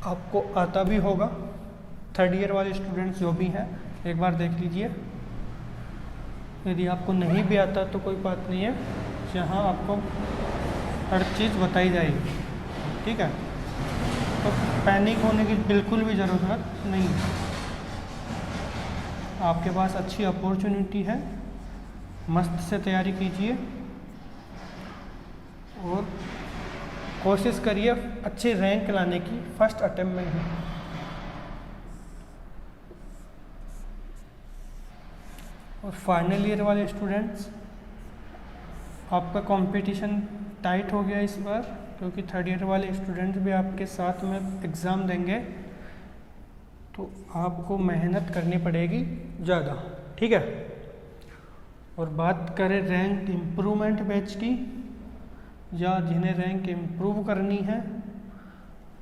आपको आता भी होगा। थर्ड ईयर वाले स्टूडेंट्स जो भी हैं एक बार देख लीजिए, यदि आपको नहीं भी आता तो कोई बात नहीं है, यहाँ आपको हर चीज़ बताई जाएगी। ठीक है, तो पैनिक होने की बिल्कुल भी ज़रूरत नहीं है। आपके पास अच्छी अपॉर्चुनिटी है, मस्त से तैयारी कीजिए और कोशिश करिए अच्छे रैंक लाने की फर्स्ट अटेम्प्ट में ही। और फाइनल ईयर वाले स्टूडेंट्स, आपका कंपटीशन टाइट हो गया इस बार, क्योंकि थर्ड ईयर वाले स्टूडेंट्स भी आपके साथ में एग्ज़ाम देंगे, तो आपको मेहनत करनी पड़ेगी ज़्यादा। ठीक है, और बात करें रैंक इम्प्रूवमेंट बैच की, या जिन्हें रैंक इम्प्रूव करनी है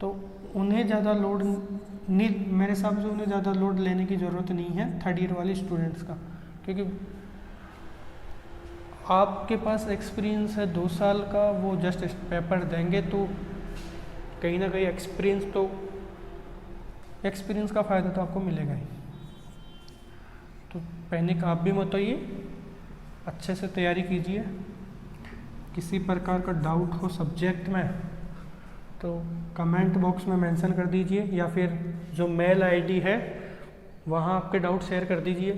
तो उन्हें ज़्यादा लोड नहीं, मेरे हिसाब से उन्हें ज़्यादा लोड लेने की ज़रूरत नहीं है थर्ड ईयर वाले स्टूडेंट्स का, क्योंकि आपके पास एक्सपीरियंस है 2 साल का, वो जस्ट पेपर देंगे तो कहीं ना कहीं एक्सपीरियंस का फ़ायदा तो आपको मिलेगा ही। तो पैनिक आप भी मत होइए, अच्छे से तैयारी कीजिए। किसी प्रकार का डाउट हो सब्जेक्ट में तो कमेंट बॉक्स में मेंशन कर दीजिए, या फिर जो मेल आईडी है वहाँ आपके डाउट शेयर कर दीजिए।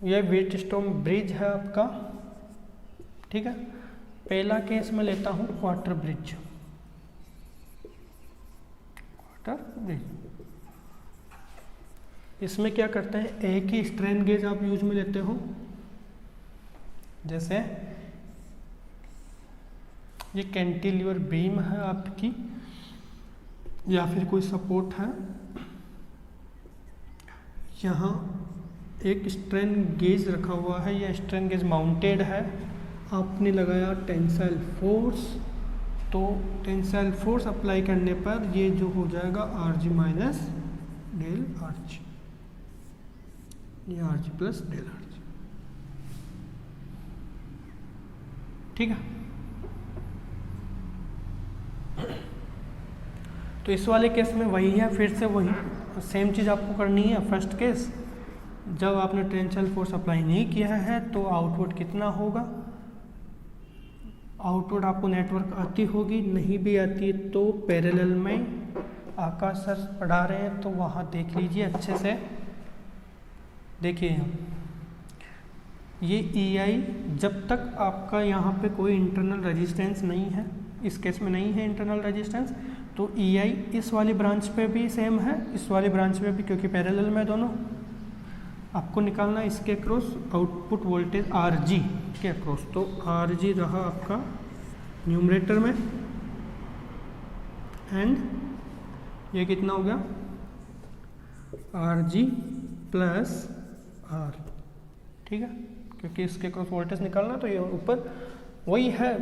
यह व्हीटस्टोन ब्रिज है आपका। ठीक है, पहला केस मैं लेता हूँ वाटर ब्रिज। इसमें क्या करते हैं, एक ही स्ट्रेन गेज आप यूज में लेते हो, जैसे ये कैंटिलीवर बीम है आपकी या फिर कोई सपोर्ट है, यहाँ एक स्ट्रेन गेज रखा हुआ है, यह स्ट्रेन गेज माउंटेड है, आपने लगाया टेंसाइल फोर्स, तो टेंसाइल फोर्स अप्लाई करने पर ये जो हो जाएगा Rg माइनस डेल Rg, ये Rg प्लस डेल Rg, ठीक है। तो इस वाले केस में वही है, फिर से वही सेम चीज़ आपको करनी है। फर्स्ट केस, जब आपने टेंसाइल फोर्स अप्लाई नहीं किया है तो आउटपुट कितना होगा, आउटपुट आपको नेटवर्क आती होगी, नहीं भी आती तो पैरेलल में आकाश सर पढ़ा रहे हैं तो वहाँ देख लीजिए अच्छे से। देखिए ये EI जब तक आपका यहाँ पे कोई इंटरनल रेजिस्टेंस नहीं है, इस केस में नहीं है इंटरनल रेजिस्टेंस, तो EI इस वाली ब्रांच पे भी सेम है, इस वाली ब्रांच पे भी, क्योंकि पैरेलल में दोनों। आपको निकालना है इसके अक्रॉस आउटपुट वोल्टेज Rg के अक्रॉस, तो Rg रहा आपका न्यूमरेटर में, एंड ये कितना हो गया Rg प्लस R, ठीक है, क्योंकि इसके अक्रॉस वोल्टेज निकालना तो ये ऊपर वही है,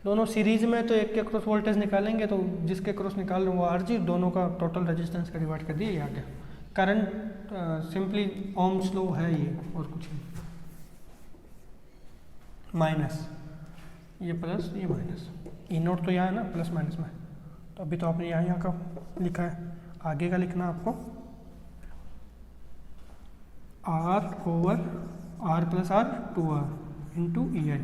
दोनों सीरीज में, तो एक के अक्रॉस वोल्टेज निकालेंगे तो जिसके अक्रॉस निकाल रहे हैं वो Rg, दोनों का टोटल रेजिस्टेंस का डिवाइड कर दिया, ये आ गया करंट। सिंपली ओम्स लॉ है ये, और कुछ नहीं, माइनस ये प्लस ये माइनस, ई नोट तो यहाँ है ना प्लस माइनस में, तो अभी तो आपने यहाँ का लिखा है, आगे का लिखना आपको R over R plus R 2R into EI।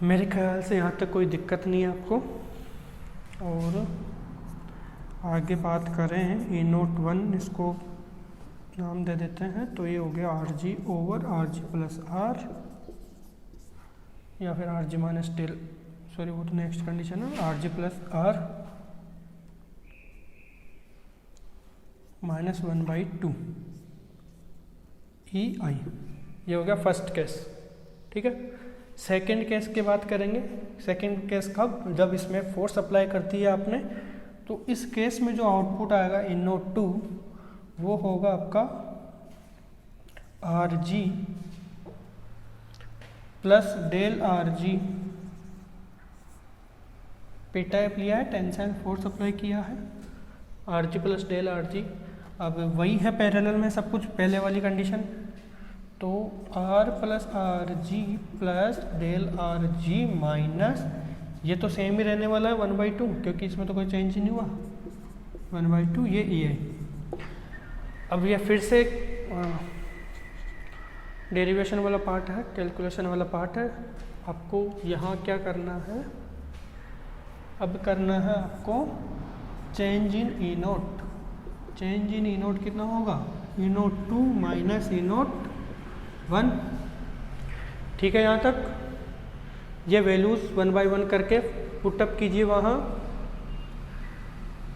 मेरे ख्याल से यहाँ तक कोई दिक्कत नहीं है आपको, और आगे बात करें ई नोट 1, इसको नाम दे देते हैं, तो ये हो गया Rg over Rg plus R, या फिर Rg माइनस डेल, सॉरी वो तो नेक्स्ट कंडीशन है, Rg plus R minus 1/2 EI। ये हो गया फर्स्ट केस, ठीक है। सेकेंड केस की बात करेंगे। सेकेंड केस कब, जब इसमें फोर्स अप्लाई करती है आपने, तो इस केस में जो आउटपुट आएगा इन नोट 2 वो होगा आपका Rg प्लस डेल Rg, पे टाइप लिया है, टेंसाइल फोर्स अप्लाई किया है, Rg प्लस डेल Rg। अब वही है पैरेलल में सब कुछ, पहले वाली कंडीशन, तो R plus Rg plus del Rg minus, ये तो सेम ही रहने वाला है 1/2, क्योंकि इसमें तो कोई चेंज ही नहीं हुआ, 1/2 ये EI। अब ये फिर से डेरिवेशन वाला पार्ट है, कैलकुलेशन वाला पार्ट है। आपको यहाँ क्या करना है, अब करना है आपको change in E note. Change in E note कितना होगा, ई नोट 2 माइनस ई नोट 1, ठीक है। यहाँ तक ये वैल्यूज़ 1 बाई 1 करके पुटअप कीजिए वहाँ।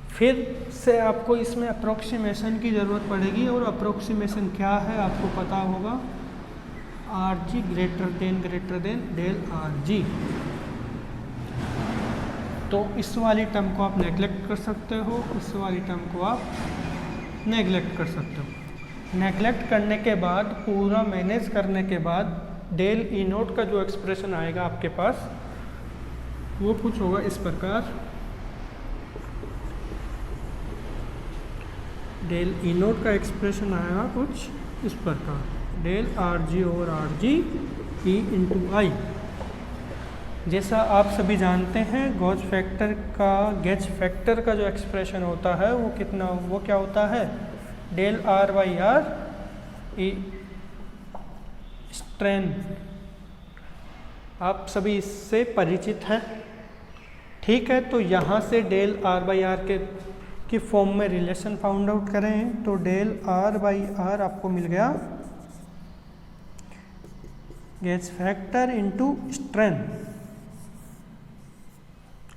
फिर से आपको इसमें अप्रोक्सीमेशन की ज़रूरत पड़ेगी, और अप्रोक्सीमेशन क्या है आपको पता होगा, Rg greater than del Rg। तो इस वाली टर्म को आप नेगलेक्ट कर सकते हो, इस वाली टर्म को आप नेगलेक्ट कर सकते हो। नेगलेक्ट करने के बाद, पूरा मैनेज करने के बाद, डेल ई नोट का जो एक्सप्रेशन आएगा आपके पास वो कुछ होगा इस प्रकार, डेल ई नोट का एक्सप्रेशन आएगा कुछ इस प्रकार, del Rg over Rg E into I. जैसा आप सभी जानते हैं गॉस फैक्टर का, गेज फैक्टर का जो एक्सप्रेशन होता है वो कितना, वो क्या होता है, del R by R E strain. आप सभी इससे परिचित हैं, ठीक है। तो यहाँ से डेल R बाई R की फॉर्म में रिलेशन फाउंड आउट करें, तो डेल R बाई R आपको मिल गया गेज फैक्टर इंटू स्ट्रेन।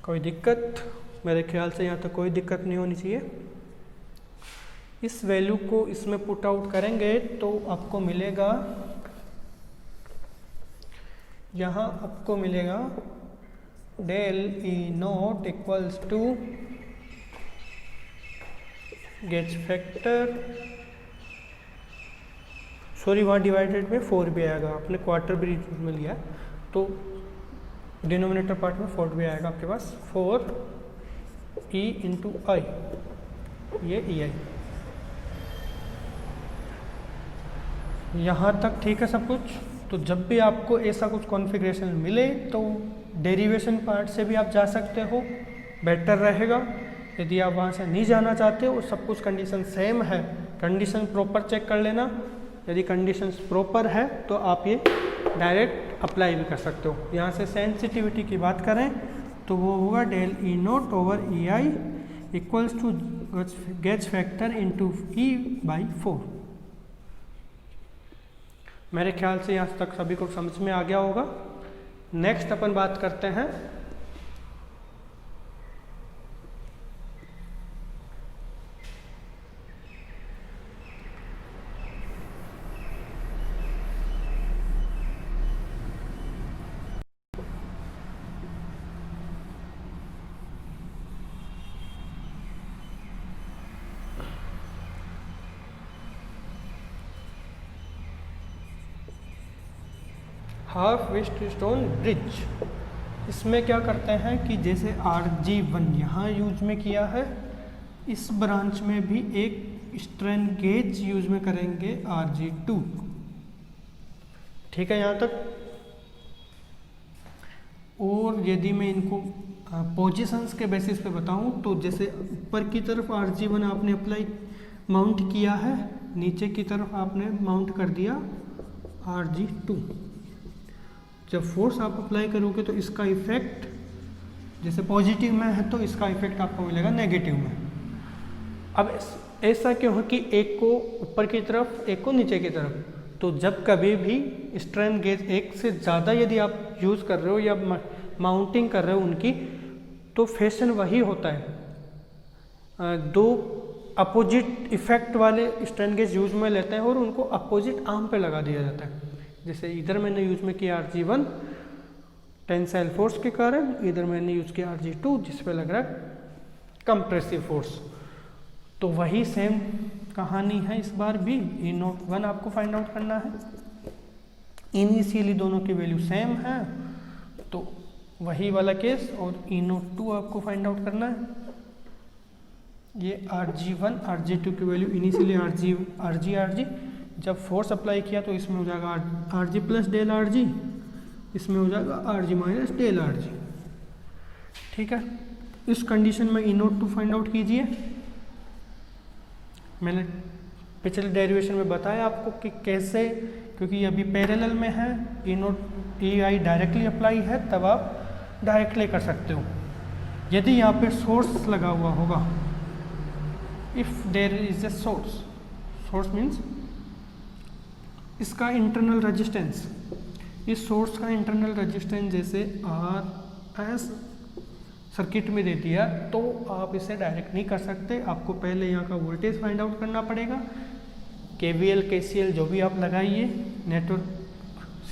कोई दिक्कत, मेरे ख्याल से यहाँ तक कोई दिक्कत नहीं होनी चाहिए। इस वैल्यू को इसमें पुट आउट करेंगे तो आपको मिलेगा, यहाँ आपको मिलेगा del E naught equals to gauge factor, sorry वहाँ डिवाइडेड में 4 भी आएगा, आपने क्वार्टर भी में लिया तो डिनोमिनेटर पार्ट में 4 भी आएगा आपके पास, 4 ई इंटू आई, ये ई आई। यहाँ तक ठीक है सब कुछ। तो जब भी आपको ऐसा कुछ कॉन्फ़िगरेशन मिले तो डेरिवेशन पार्ट से भी आप जा सकते हो, बेटर रहेगा। यदि आप वहाँ से नहीं जाना चाहते हो, सब कुछ कंडीशन सेम है, कंडीशन प्रॉपर चेक कर लेना। यदि कंडीशंस प्रॉपर है तो आप ये डायरेक्ट अप्लाई भी कर सकते हो। यहाँ से सेंसिटिविटी की बात करें तो वो होगा del E naught over E I equals to gauge factor into E by 4। मेरे ख्याल से यहाँ तक सभी को समझ में आ गया होगा। नेक्स्ट अपन बात करते हैं हाफ वेस्टस्टोन ब्रिज। इसमें क्या करते हैं कि जैसे RG1 यहाँ यूज में किया है, इस ब्रांच में भी एक स्ट्रेन गेज यूज में करेंगे RG2। ठीक है यहाँ तक। और यदि मैं इनको पोजीशंस के बेसिस पे बताऊं तो जैसे ऊपर की तरफ RG1 आपने अप्लाई माउंट किया है, नीचे की तरफ आपने माउंट कर दिया RG2। जब फोर्स आप अप्लाई करोगे तो इसका इफेक्ट जैसे पॉजिटिव में है तो इसका इफेक्ट आपको मिलेगा नेगेटिव में। अब ऐसा क्यों है कि एक को ऊपर की तरफ एक को नीचे की तरफ, तो जब कभी भी स्ट्रेन गेज एक से ज़्यादा यदि आप यूज़ कर रहे हो या माउंटिंग कर रहे हो उनकी, तो फैशन वही होता है, दो अपोजिट इफेक्ट वाले स्ट्रेन गेज यूज में लेते हैं और उनको अपोजिट आर्म पे लगा दिया जाता है। जैसे इधर मैंने यूज में किया RG1 टेंसाइल फोर्स के कारण, इधर मैंने यूज किया RG2 जिस पे लग रहा है कंप्रेसिव फोर्स। तो वही सेम कहानी है इस बार भी। E01 आपको फाइंड आउट करना है, इनिशियली दोनों की वैल्यू सेम है तो वही वाला केस, और E02 आपको फाइंड आउट करना है। ये RG1 RG2 की वैल्यू इनिशियली RG जब फोर्स अप्लाई किया तो इसमें हो जाएगा RG प्लस डेल RG, इसमें हो जाएगा RG माइनस डेल RG। ठीक है, इस कंडीशन में E02 फाइंड आउट कीजिए। मैंने पिछले डेरिवेशन में बताया आपको कि कैसे, क्योंकि अभी पैरेलल में है, EI डायरेक्टली अप्लाई है तब आप डायरेक्टली कर सकते हो। यदि यहाँ पे सोर्स लगा हुआ होगा, if there is a source means इसका इंटरनल रेजिस्टेंस, इस सोर्स का इंटरनल रेजिस्टेंस जैसे RS सर्किट में दे दिया तो आप इसे डायरेक्ट नहीं कर सकते। आपको पहले यहाँ का वोल्टेज फाइंड आउट करना पड़ेगा। KVL KCL जो भी आप लगाइए, नेटवर्क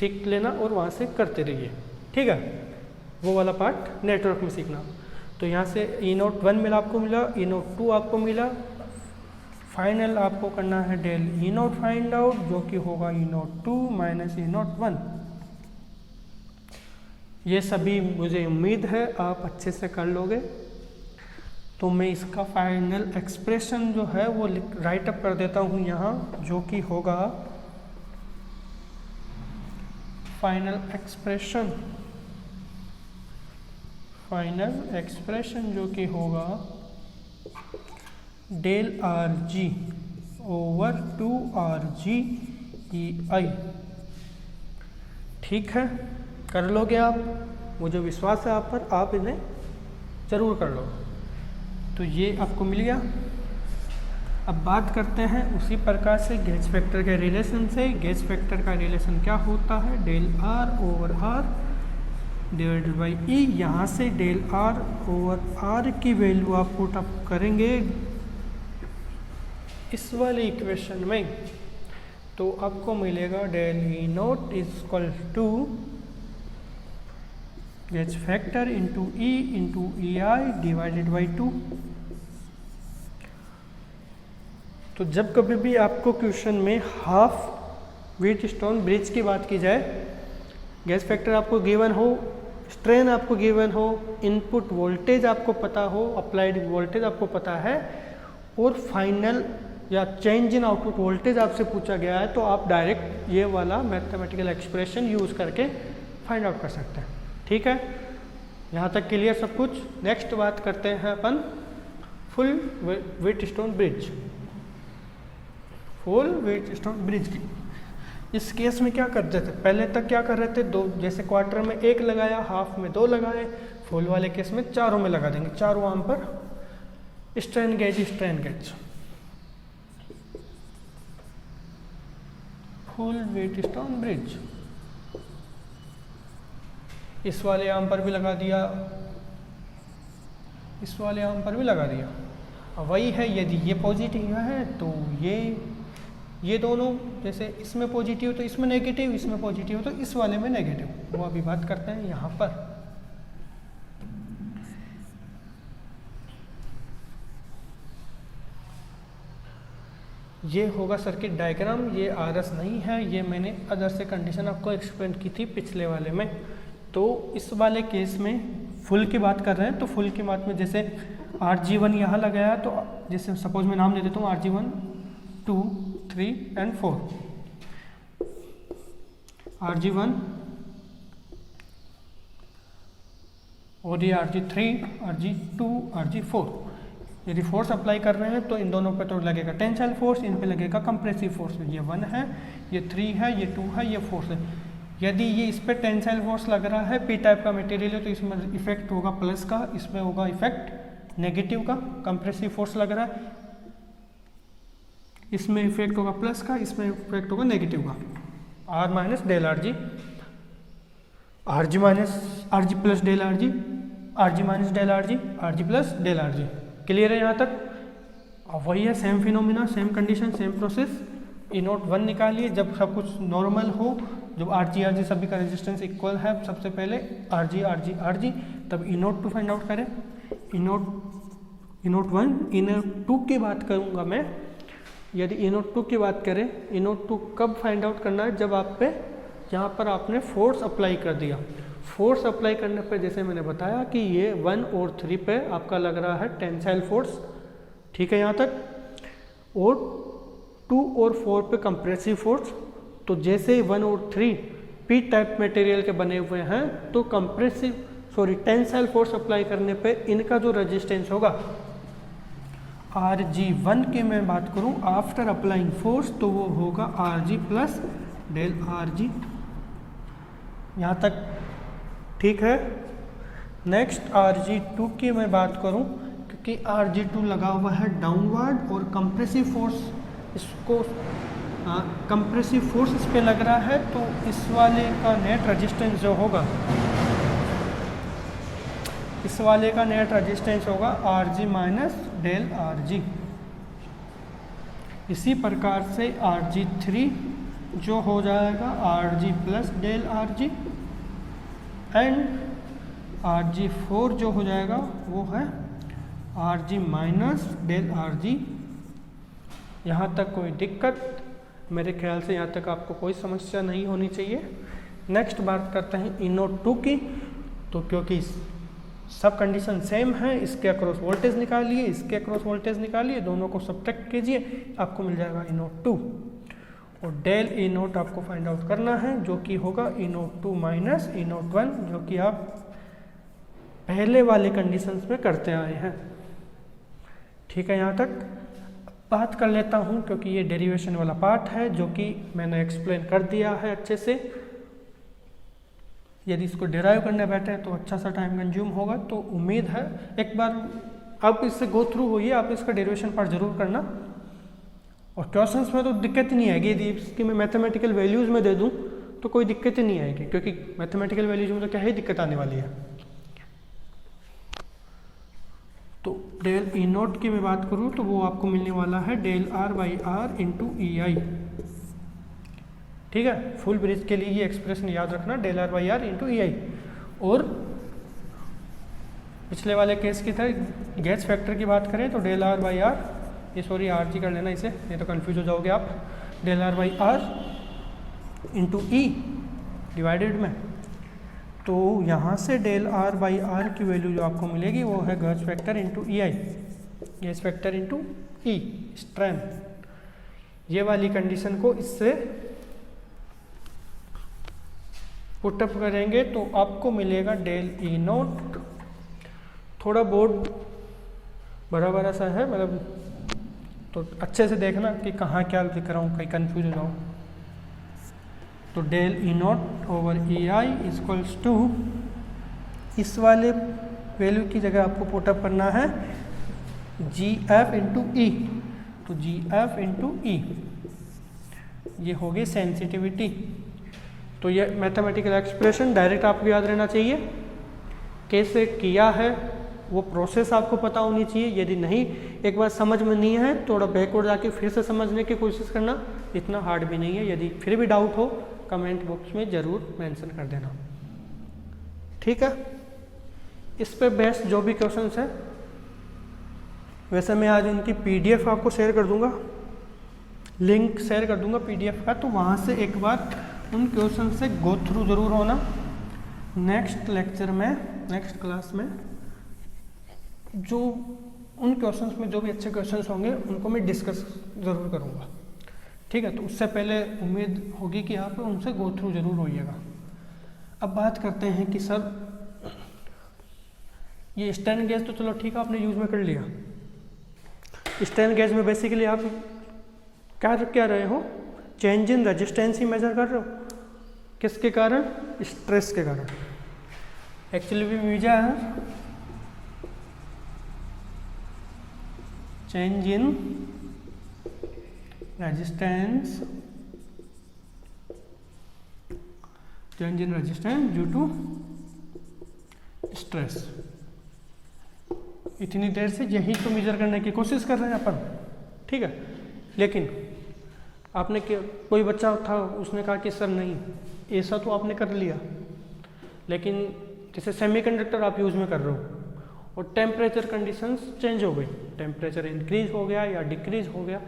सीख लेना और वहाँ से करते रहिए। ठीक है, वो वाला पार्ट नेटवर्क में सीखना। तो यहाँ से E01 मिला, आपको मिला, E02 आपको मिला। फाइनल आपको करना है डेल E0 फाइंड आउट, जो कि होगा E02 माइनस E01। ये सभी मुझे उम्मीद है आप अच्छे से कर लोगे। तो मैं इसका फाइनल एक्सप्रेशन जो है वो राइट अप कर देता हूँ यहाँ, जो कि होगा फाइनल एक्सप्रेशन जो कि होगा del RG over 2RG EI। ठीक है, कर लोगे आप, मुझे विश्वास है आप पर, आप इन्हें ज़रूर कर लो। तो ये आपको मिल गया। अब बात करते हैं उसी प्रकार से गेज फैक्टर के रिलेशन से। गेज फैक्टर का रिलेशन क्या होता है, del R over R divided by E। यहाँ से डेल R ओवर R की वैल्यू आप पुट अप करेंगे इस वाले इक्वेशन में तो आपको मिलेगा del E naught is equal to gauge factor into E I divided by 2। तो जब कभी भी आपको क्वेश्चन में हाफ व्हीटस्टोन ब्रिज की बात की जाए, गैस फैक्टर आपको गिवन हो, स्ट्रेन आपको गिवन हो, इनपुट वोल्टेज आपको पता हो, अप्लाइड वोल्टेज आपको पता है और फाइनल या चेंज इन आउटपुट वोल्टेज आपसे पूछा गया है, तो आप डायरेक्ट ये वाला मैथमेटिकल एक्सप्रेशन यूज़ करके फाइंड आउट कर सकते हैं। ठीक है, यहाँ तक क्लियर सब कुछ। नेक्स्ट बात करते हैं अपन full Wheatstone bridge. Full Wheatstone bridge की इस केस में क्या करते थे, पहले तक क्या कर रहे थे, दो, जैसे क्वार्टर में 1 लगाया, हाफ में 2 लगाए, फुल वाले केस में चारों में लगा देंगे, चारों आर्म पर strain gauge full Wheatstone bridge. इस वाले आर्म पर भी लगा दिया, इस वाले आर्म पर भी लगा दिया। अब वही है, यदि ये पॉजिटिव है तो ये दोनों, जैसे इसमें पॉजिटिव तो इसमें नेगेटिव, इसमें पॉजिटिव तो इस वाले में नेगेटिव, वो अभी बात करते हैं यहाँ पर। ये होगा सर्किट डायग्राम, ये आरएस नहीं है, ये मैंने अदर से कंडीशन आपको एक्सप्लेन की थी पिछले वाले में। तो इस वाले केस में फुल की बात कर रहे हैं, तो फुल की बात में जैसे RG1 यहाँ लगाया, तो जैसे सपोज मैं नाम दे देता हूँ RG1 2 3 एंड 4, RG1 और ये RG3 RG2 RG4। यदि फोर्स अप्लाई कर रहे हैं तो इन दोनों पे तो लगेगा टेंसाइल फोर्स, इन पे लगेगा कंप्रेसिव फोर्स। ये 1 है, ये 3 है, ये 2 है, ये 4 है। यदि ये इस पे टेंसाइल फोर्स लग रहा है, पी टाइप का मटेरियल है, तो इसमें इफेक्ट होगा प्लस का, इसमें होगा इफेक्ट नेगेटिव का। कंप्रेसिव फोर्स लग रहा है, इसमें इफेक्ट होगा प्लस का, इसमें इफेक्ट होगा नेगेटिव का। R minus del RG, RG minus RG plus del RG, RG minus del RG, RG plus del RG। Clear है यहाँ तक? अब वही है, same phenomena, same condition, same process. E naught 1 निकालिए जब सब कुछ नॉर्मल हो, जब RG सभी का रेजिस्टेंस इक्वल है, सबसे पहले RG, तब ई नोट 2 फाइंड आउट करें। ई नोट 1, ई नोट 2 की बात करूँगा मैं। यदि ई नोट 2 की बात करें, ई नोट 2 कब फाइंड आउट करना है, जब आप पे यहाँ पर आपने फोर्स अप्लाई कर दिया। फोर्स अप्लाई करने पर जैसे मैंने बताया कि ये 1 और 3 पे आपका लग रहा है टेंसाइल फोर्स, ठीक है यहाँ तक, और 2 और 4 पे कंप्रेसिव फोर्स। तो जैसे 1 और 3 पी टाइप मटेरियल के बने हुए हैं, तो टेंसाइल फोर्स अप्लाई करने पे इनका जो रेजिस्टेंस होगा, RG1 की मैं बात करूं आफ्टर अप्लाइंग फोर्स, तो वो होगा RG प्लस डेल RG। यहाँ तक ठीक है। नेक्स्ट RG2 की मैं बात करूं, क्योंकि RG2 लगा हुआ है डाउनवर्ड और कंप्रेसिव फोर्स इसको कंप्रेसिव फोर्स इस पे लग रहा है, तो इस वाले का नेट रेजिस्टेंस जो होगा, इस वाले का नेट रेजिस्टेंस होगा RG माइनस डेल RG। इसी प्रकार से RG3 जो हो जाएगा RG plus del RG, and RG4 जो हो जाएगा वो है RG माइनस डेल RG। यहाँ तक कोई दिक्कत, मेरे ख्याल से यहाँ तक आपको कोई समस्या नहीं होनी चाहिए। नेक्स्ट बात करते हैं ई नोट 2 की। तो क्योंकि सब कंडीशन सेम है, इसके अक्रॉस वोल्टेज निकालिए, इसके अक्रॉस वोल्टेज निकालिए, दोनों को सब्ट्रैक्ट कीजिए, आपको मिल जाएगा ई नोट 2। और डेल ई नोट आपको फाइंड आउट करना है, जो कि होगा ई नोट 2 माइनस ई नोट 1, जो कि आप पहले वाले कंडीशंस में करते आए हैं। ठीक है, यहाँ तक बात कर लेता हूँ, क्योंकि ये डेरिवेशन वाला पार्ट है जो कि मैंने एक्सप्लेन कर दिया है अच्छे से। यदि इसको डिराइव करने बैठे तो अच्छा सा टाइम कंज्यूम होगा, तो उम्मीद है एक बार आप इससे गो थ्रू होइए, आप इसका डेरिवेशन पार्ट जरूर करना। और क्वेश्चंस में तो दिक्कत ही नहीं आएगी, यदि इसकी मैं मैथमेटिकल वैल्यूज़ में दे दूं तो कोई दिक्कत ही नहीं आएगी, क्योंकि मैथमेटिकल वैल्यूज में तो क्या ही दिक्कत आने वाली है। तो डेल ई नोट की मैं बात करूँ तो वो आपको मिलने वाला है del R by R into E I. ठीक है, फुल ब्रिज के लिए ये एक्सप्रेशन याद रखना, del R by R into E I. और पिछले वाले केस की तरह गेज फैक्टर की बात करें तो डेल आर बाई आर, ये सॉरी आर जी कर लेना इसे, नहीं तो कंफ्यूज हो जाओगे आप, del R by R into E divided में। तो यहाँ से डेल आर बाई आर की वैल्यू जो आपको मिलेगी वो है gauge factor into E I, gauge factor into E strain. ये वाली कंडीशन को इससे पुटअप करेंगे तो आपको मिलेगा डेल ई नोट, थोड़ा बोर्ड बड़ा बड़ा सा है मतलब, तो अच्छे से देखना कि कहाँ क्या लिख रहा हूँ, कहीं कंफ्यूज हो जाओ। तो del E naught over E I equals to, इस वाले वैल्यू की जगह आपको पुटअप करना है जी एफ इंटू ई, तो जी एफ इंटू ई ये होगी सेंसिटिविटी। तो ये मैथमेटिकल एक्सप्रेशन डायरेक्ट आपको याद रहना चाहिए, कैसे किया है वो प्रोसेस आपको पता होनी चाहिए। यदि नहीं, एक बार समझ में नहीं है, थोड़ा बैकवर्ड जाके फिर से समझने की कोशिश करना, इतना हार्ड भी नहीं है। यदि फिर भी डाउट हो कमेंट बॉक्स में ज़रूर मेंशन कर देना, ठीक है। इस पे बेस्ड जो भी क्वेश्चंस है, वैसे मैं आज इनकी पीडीएफ आपको शेयर कर दूंगा, लिंक शेयर कर दूंगा पीडीएफ का, तो वहाँ से एक बार उन क्वेश्चन से गो थ्रू ज़रूर होना। नेक्स्ट लेक्चर में, नेक्स्ट क्लास में जो उन क्वेश्चंस में जो भी अच्छे क्वेश्चंस होंगे उनको मैं डिस्कस ज़रूर करूँगा, ठीक है। तो उससे पहले उम्मीद होगी कि आप उनसे गो थ्रू ज़रूर होइएगा। अब बात करते हैं कि सर ये स्टैंड गेज तो चलो ठीक है आपने यूज़ में कर लिया, स्टैंड गेज में बेसिकली आप क्या रहे हो, चेंज इन रेजिस्टेंस ही मेजर कर रहे हो। किसके कारण? स्ट्रेस के कारण। एक्चुअली भी measure change in resistance, change in resistance due to stress. इतनी देर से यही तो मेजर करने की कोशिश कर रहे हैं अपन, ठीक है। लेकिन आपने कोई बच्चा था उसने कहा कि सर नहीं, ऐसा तो आपने कर लिया, लेकिन जैसे सेमीकंडक्टर आप यूज़ में कर रहे हो और टेम्परेचर कंडीशंस चेंज हो गई, टेम्परेचर इंक्रीज हो गया या डिक्रीज हो गया,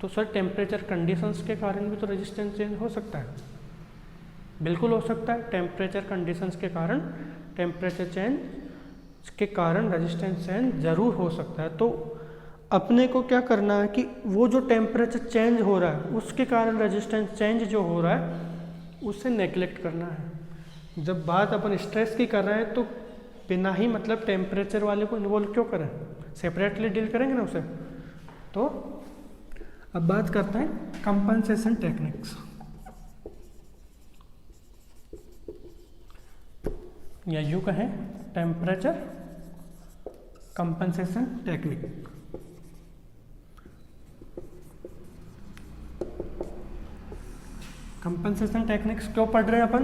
तो सर टेम्परेचर कंडीशंस के कारण भी तो रेजिस्टेंस चेंज हो सकता है। बिल्कुल हो सकता है, टेम्परेचर कंडीशंस के कारण, टेम्परेचर चेंज के कारण रेजिस्टेंस चेंज ज़रूर हो सकता है। तो अपने को क्या करना है कि वो जो टेम्परेचर चेंज हो रहा है उसके कारण रेजिस्टेंस चेंज जो हो रहा है उसे नेग्लेक्ट करना है। जब बात अपन स्ट्रेस की कर रहे हैं तो बिना ही मतलब टेम्परेचर वाले को इन्वॉल्व क्यों करें, सेपरेटली डील करेंगे ना उसे। तो अब बात करते हैं कंपनसेशन टेक्निक्स, या यूँ कहें temperature compensation technique. Compensation techniques क्यों पढ़ रहे हैं अपन?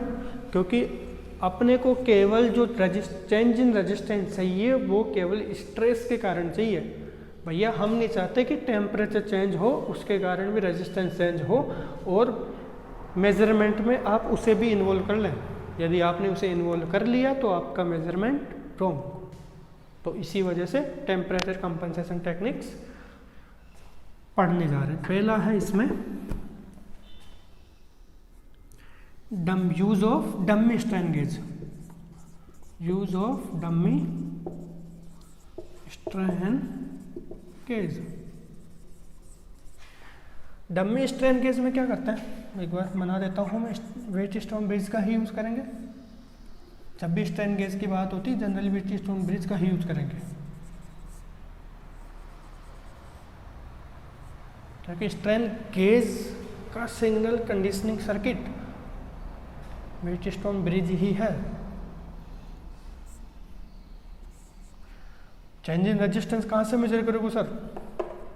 क्योंकि अपने को केवल जो चेंज इन रेजिस्टेंस चाहिए वो केवल स्ट्रेस के कारण चाहिए। भैया हम नहीं चाहते कि टेम्परेचर चेंज हो उसके कारण भी रेजिस्टेंस चेंज हो, और मेजरमेंट में आप उसे भी इन्वॉल्व कर लें। यदि आपने उसे इन्वॉल्व कर लिया तो आपका मेजरमेंट रॉन्ग। तो इसी वजह से टेम्परेचर कंपनसेशन टेक्निक्स पढ़ने जा रहे हैं। पहला है इसमें use of dummy strain gauge, use of dummy strain gauge. Dummy strain gauge में क्या करते हैं, एक बार बना देता हूँ मैं, वेट स्टोन ब्रिज का ही यूज़ करेंगे। जब भी स्ट्रेन गेज की बात होती है जनरली वेट स्टोन ब्रिज का ही यूज़ करेंगे, क्योंकि स्ट्रेन गेज का signal conditioning circuit Wheatstone bridge ही है। चेंज इन रेजिस्टेंस कहाँ से मेजर करोगे सर?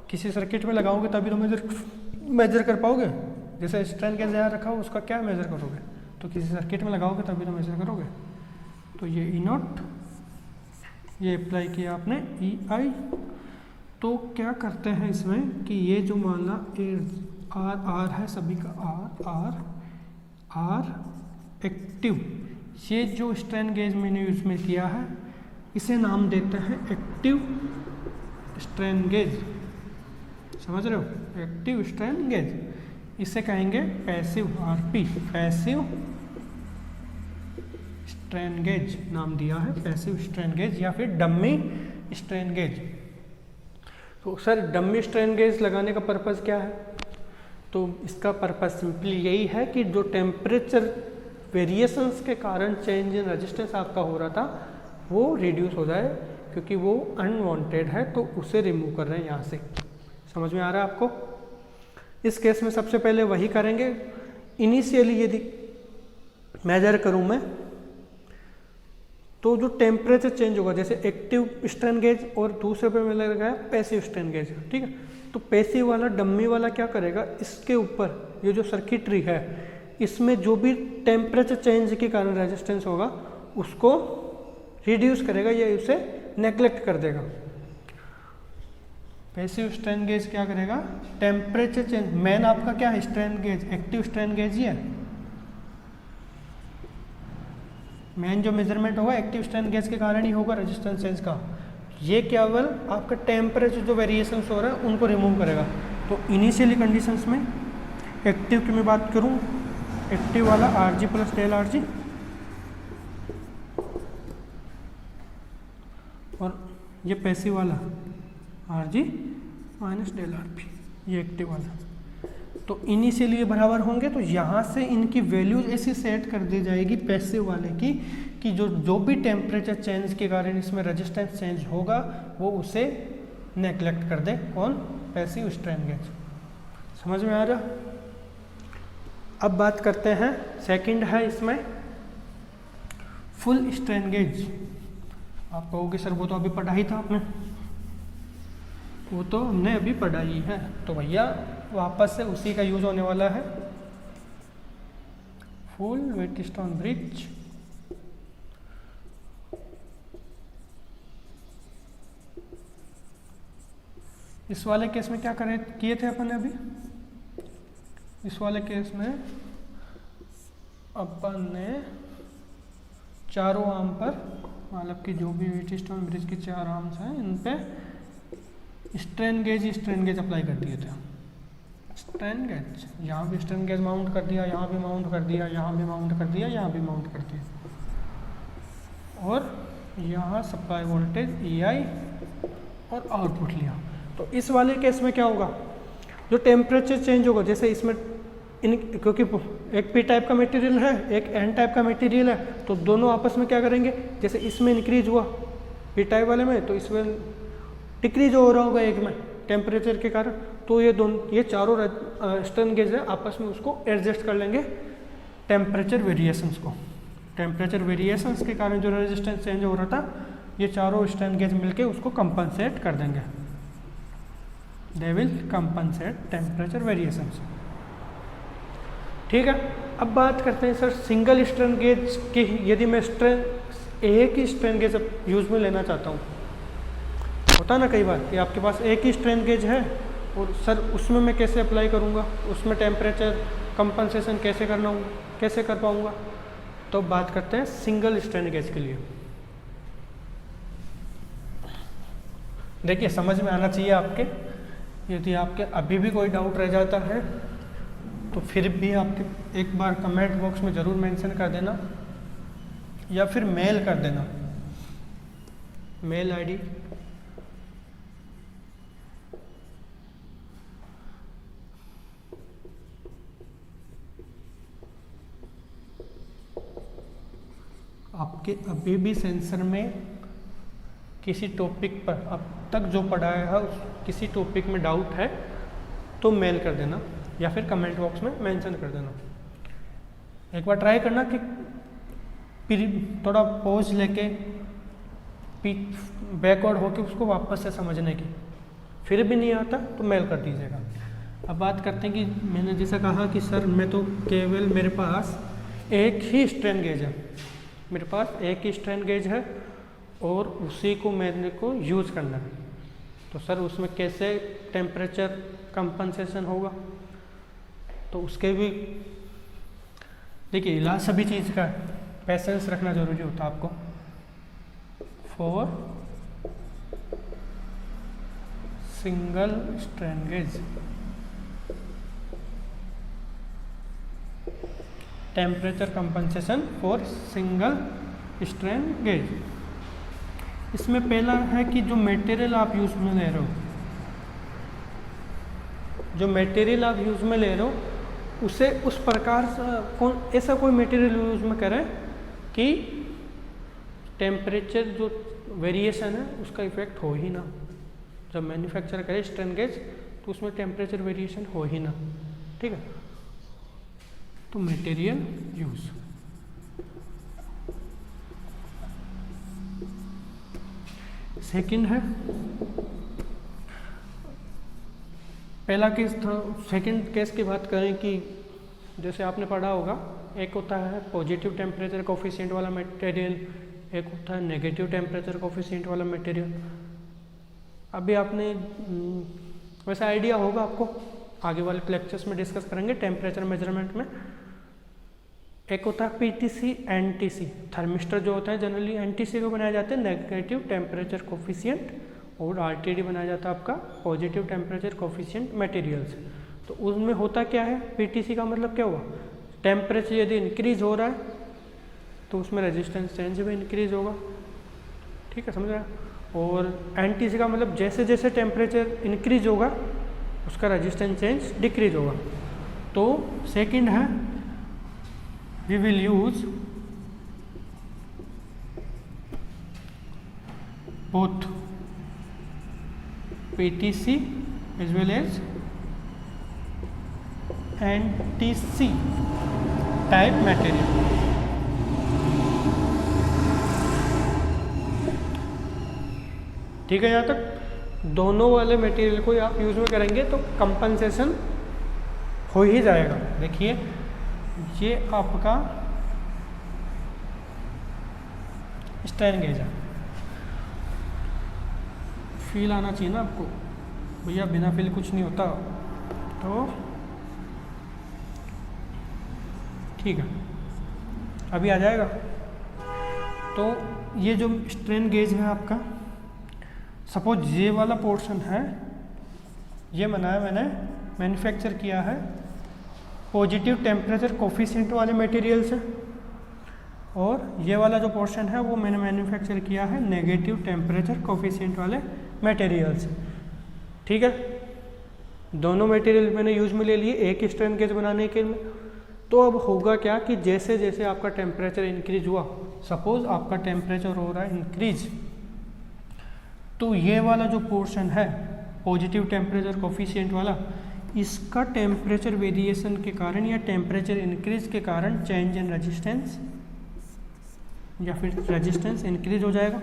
किसी सर्किट में लगाओगे तभी तो मेजर कर पाओगे। जैसे स्ट्रेन गेज यहाँ रखा हो उसका क्या मेजर करोगे? तो किसी सर्किट में लगाओगे तभी तो मेजर करोगे। तो ये ई नॉट ये अप्लाई किया आपने EI। तो क्या करते हैं इसमें कि ये जो मान ला आर है सभी का आर एक्टिव, ये जो स्ट्रेन गेज मैंने यूज में किया है इसे नाम देते हैं एक्टिव स्ट्रेन गेज। समझ रहे हो, एक्टिव स्ट्रेन गेज। इसे कहेंगे passive RP, passive strain gauge नाम दिया है, पैसिव स्ट्रेन गेज या फिर डम्मी स्ट्रेन गेज। तो सर डम्मी स्ट्रेन गेज लगाने का पर्पस क्या है? तो इसका पर्पस सिंपली यही है कि जो टेम्परेचर वेरिएशंस के कारण चेंज इन रेजिस्टेंस आपका हो रहा था वो रिड्यूस हो जाए, क्योंकि वो अनवांटेड है तो उसे रिमूव कर रहे हैं यहाँ से। समझ में आ रहा है आपको? इस केस में सबसे पहले वही करेंगे। इनिशियली यदि मेजर करूँ मैं तो जो टेम्परेचर चेंज होगा, जैसे एक्टिव स्ट्रेन गेज और दूसरे पे मैं लगाया पैसिव स्ट्रेन गेज, ठीक है। तो पैसिव वाला डम्मी वाला क्या करेगा, इसके ऊपर ये जो सर्किटरी है इसमें जो भी टेम्परेचर चेंज के कारण रेजिस्टेंस होगा उसको रिड्यूस करेगा या उसे नेग्लेक्ट कर देगा। पैसिव स्ट्रेन गेज क्या करेगा, टेम्परेचर चेंज, मेन आपका क्या है strain gauge, active strain gauge ही है। मेन जो मेजरमेंट होगा एक्टिव स्ट्रेन गेज के कारण ही होगा रेजिस्टेंस चेंज का। ये केवल आपका टेम्परेचर जो वेरिएशंस हो रहा है उनको रिमूव करेगा। तो इनिशियली कंडीशंस में एक्टिव की मैं बात करूं, एक्टिव वाला RG प्लस डेल RG और ये पैसिव वाला RG माइनस डेल RP, ये एक्टिव वाला। तो इनिशियली ये बराबर होंगे, तो यहाँ से इनकी वैल्यूज ऐसी सेट कर दी जाएगी पैसिव वाले की कि जो भी टेम्परेचर चेंज के कारण इसमें रेजिस्टेंस चेंज होगा वो उसे नेग्लेक्ट कर दे। कौन? Passive strain gauge. समझ में आ रहा? अब बात करते हैं सेकंड है इसमें फुल स्ट्रेन गेज। आप कहोगे सर वो तो अभी पढ़ा ही था आपने, वो तो हमने अभी पढ़ा ही है। तो भैया वापस से उसी का यूज होने वाला है। फुल व्हीटस्टोन ब्रिज, इस वाले केस में क्या किए थे अपन ने अभी? इस वाले केस में अपन ने चारों आर्म पर, मतलब कि जो भी व्हीटस्टोन ब्रिज के 4 आर्म्स हैं इन पे स्ट्रेन गेज अप्लाई कर दिए थे। स्ट्रेन गेज, यहाँ भी स्ट्रेन गेज माउंट कर दिया, यहाँ भी माउंट कर दिया, यहाँ भी माउंट कर दिया, यहाँ भी माउंट कर दिया, और यहाँ सप्लाई वोल्टेज EI और आउटपुट लिया। तो इस वाले केस में क्या होगा, जो टेम्परेचर चेंज होगा, जैसे इसमें क्योंकि एक P टाइप का मटेरियल है, एक N टाइप का मटेरियल है, तो दोनों आपस में क्या करेंगे, जैसे इसमें इंक्रीज हुआ P टाइप वाले में तो इसमें डिक्रीज हो रहा होगा एक में टेम्परेचर के कारण, तो ये चारों स्ट्रेन गेज है आपस में उसको एडजस्ट कर लेंगे टेम्परेचर वेरिएशंस को। टेम्परेचर वेरिएशंस के कारण जो रेजिस्टेंस चेंज हो रहा था ये चारों स्ट्रेन गेज मिलके उसको कंपनसेट कर देंगे। They will compensate temperature variations. ठीक है, अब बात करते हैं सर सिंगल स्ट्रेन गेज की। यदि मैं एक ही स्ट्रेन गेज यूज में लेना चाहता हूँ, होता ना कई बार कि आपके पास एक ही स्ट्रेन गेज है और सर उसमें मैं कैसे अप्लाई करूँगा, उसमें टेम्परेचर कंपनसेशन कैसे कर पाऊँगा। तो बात करते हैं सिंगल स्ट्रेन गेज के लिए। देखिए समझ में आना चाहिए आपके, यदि आपके अभी भी कोई डाउट रह जाता है तो फिर भी आपके एक बार कमेंट बॉक्स में ज़रूर मेंशन कर देना या फिर मेल कर देना। मेल आईडी आपके अभी भी सेंसर में किसी टॉपिक पर अब तक जो पढ़ाया है किसी टॉपिक में डाउट है तो मेल कर देना या फिर कमेंट बॉक्स में मेंशन कर देना। एक बार ट्राई करना कि थोड़ा पॉज लेके बैकवर्ड होके उसको वापस से समझने की, फिर भी नहीं आता तो मेल कर दीजिएगा। अब बात करते हैं कि मैंने जैसा कहा कि सर मैं तो केवल मेरे पास एक ही स्ट्रेन गेज है, मेरे पास एक ही स्ट्रेन गेज है और उसी को मेरे को यूज़ करना है। तो सर उसमें कैसे टेम्परेचर कंपनसेशन होगा? तो उसके भी देखिए इलाज सभी चीज़ का पेशेंस रखना जरूरी होता है आपको। For single strain gauge temperature compensation for single strain gauge. इसमें पहला है कि जो मटेरियल आप यूज़ में ले रहे हो, जो मटेरियल आप यूज़ में ले रहे हो उसे उस प्रकार से ऐसा कोई मटेरियल यूज़ में करें कि टेम्परेचर जो वेरिएशन है उसका इफेक्ट हो ही ना। जब मैन्युफैक्चर करे स्ट्रेन गेज तो उसमें टेम्परेचर वेरिएशन हो ही ना, ठीक है। तो मटेरियल यूज़, सेकंड है पहला केस था। सेकंड केस की बात करें कि जैसे आपने पढ़ा होगा, एक होता है पॉजिटिव टेम्परेचर कोफिशिएंट वाला मटेरियल, एक होता है नेगेटिव टेम्परेचर कोफिशिएंट वाला मटेरियल। अभी आपने वैसा आइडिया होगा आपको, आगे वाले लेक्चर्स में डिस्कस करेंगे टेम्परेचर मेजरमेंट में। एक होता है पीटीसी एनटीसी। थर्मिस्टर जो होता है जनरली एनटीसी को बनाया जाता है, नेगेटिव टेम्परेचर कोफिशिएंट, और आरटीडी बनाया जाता है आपका पॉजिटिव टेम्परेचर कोफिशिएंट मटेरियल्स। तो उसमें होता क्या है, पीटीसी का मतलब क्या हुआ, टेम्परेचर यदि इंक्रीज हो रहा है तो उसमें रेजिस्टेंस चेंज भी इंक्रीज होगा, ठीक है, समझ रहे हैं। और एनटीसी का मतलब जैसे जैसे टेम्परेचर इंक्रीज होगा उसका रेजिस्टेंस चेंज डिक्रीज होगा। तो सेकंड है we will use both PTC as well as NTC type material। ठीक है, यहाँ तक दोनों वाले मटेरियल को आप यूज में करेंगे तो कंपनसेशन हो ही जाएगा। देखिए ये आपका स्ट्रेन गेज है, फील आना चाहिए ना आपको भैया, बिना फील कुछ नहीं होता। तो ठीक है, अभी आ जाएगा। तो ये जो स्ट्रेन गेज है आपका, सपोज ये वाला पोर्शन है, ये बनाया मैंने, मैन्युफैक्चर किया है पॉजिटिव टेम्परेचर कोफिशिएंट वाले मटेरियल से, और ये वाला जो पोर्शन है वो मैंने मैन्युफैक्चर किया है नेगेटिव टेम्परेचर कोफिशिएंट वाले मटेरियल से, ठीक है। दोनों मटेरियल मैंने यूज में ले लिए एक स्ट्रेन गेज बनाने के लिए। तो अब होगा क्या कि जैसे जैसे आपका टेम्परेचर इंक्रीज हुआ, सपोज आपका टेम्परेचर हो रहा है इंक्रीज, तो ये वाला जो पोर्शन है पॉजिटिव टेम्परेचर कोफिशिएंट वाला, इसका टेम्परेचर वेरिएशन के कारण या टेम्परेचर इंक्रीज के कारण चेंज इन रेजिस्टेंस या फिर रेजिस्टेंस इंक्रीज हो जाएगा,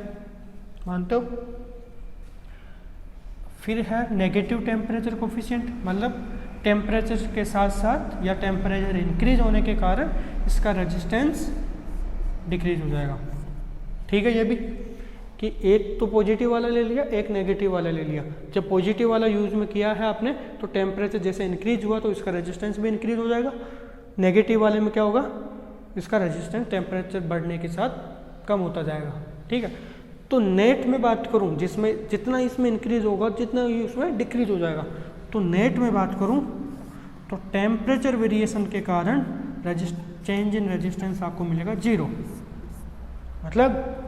मानते हो। फिर है नेगेटिव टेम्परेचर कोफिशिएंट, मतलब टेम्परेचर के साथ साथ या टेम्परेचर इंक्रीज होने के कारण इसका रेजिस्टेंस डिक्रीज हो जाएगा, ठीक है। ये भी कि एक तो पॉजिटिव वाला ले लिया, एक नेगेटिव वाला ले लिया। जब पॉजिटिव वाला यूज में किया है आपने तो टेम्परेचर जैसे इंक्रीज हुआ तो इसका रेजिस्टेंस भी इंक्रीज हो जाएगा। नेगेटिव वाले में क्या होगा, इसका रेजिस्टेंस टेम्परेचर बढ़ने के साथ कम होता जाएगा, ठीक है। तो नेट में बात करूं, जिसमें जितना इसमें इंक्रीज होगा जितना उसमें डिक्रीज हो जाएगा। तो नेट में बात करूं तो टेम्परेचर वेरिएशन के कारण चेंज इन रेजिस्टेंस आपको मिलेगा 0। मतलब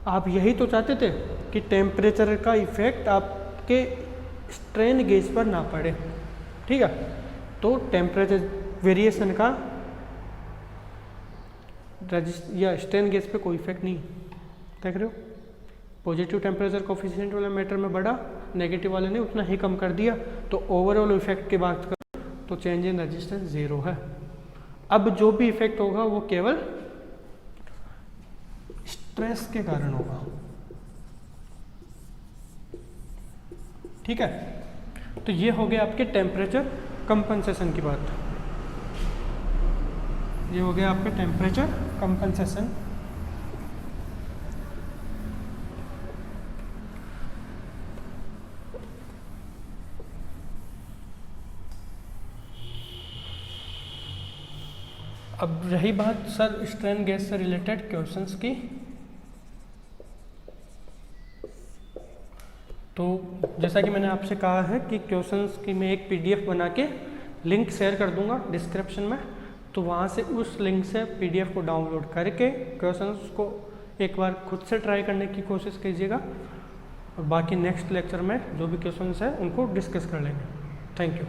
आप यही तो चाहते थे कि टेम्परेचर का इफेक्ट आपके स्ट्रेन गेज पर ना पड़े, ठीक है। तो टेम्परेचर वेरिएशन का या स्ट्रेन गेज पे कोई इफेक्ट नहीं, देख रहे हो। पॉजिटिव टेम्परेचर कोफिशिएंट वाला मैटर में बढ़ा, नेगेटिव वाले ने उतना ही कम कर दिया। तो ओवरऑल इफेक्ट की बात करें तो चेंज इन रेजिस्टेंस 0 है। अब जो भी इफेक्ट होगा वो केवल स्ट्रेस के कारण होगा, ठीक है। तो ये हो गया आपके टेम्परेचर कंपनसेशन की बात, ये हो गया आपका टेम्परेचर कंपनसेशन। अब रही बात सर स्ट्रेन गेज से रिलेटेड क्वेश्चंस की, तो जैसा कि मैंने आपसे कहा है कि क्वेश्चंस की मैं एक पीडीएफ बना के लिंक शेयर कर दूंगा डिस्क्रिप्शन में, तो वहाँ से उस लिंक से पीडीएफ को डाउनलोड करके क्वेश्चंस को एक बार खुद से ट्राई करने की कोशिश कीजिएगा, और बाकी नेक्स्ट लेक्चर में जो भी क्वेश्चंस है उनको डिस्कस कर लेंगे। Thank you.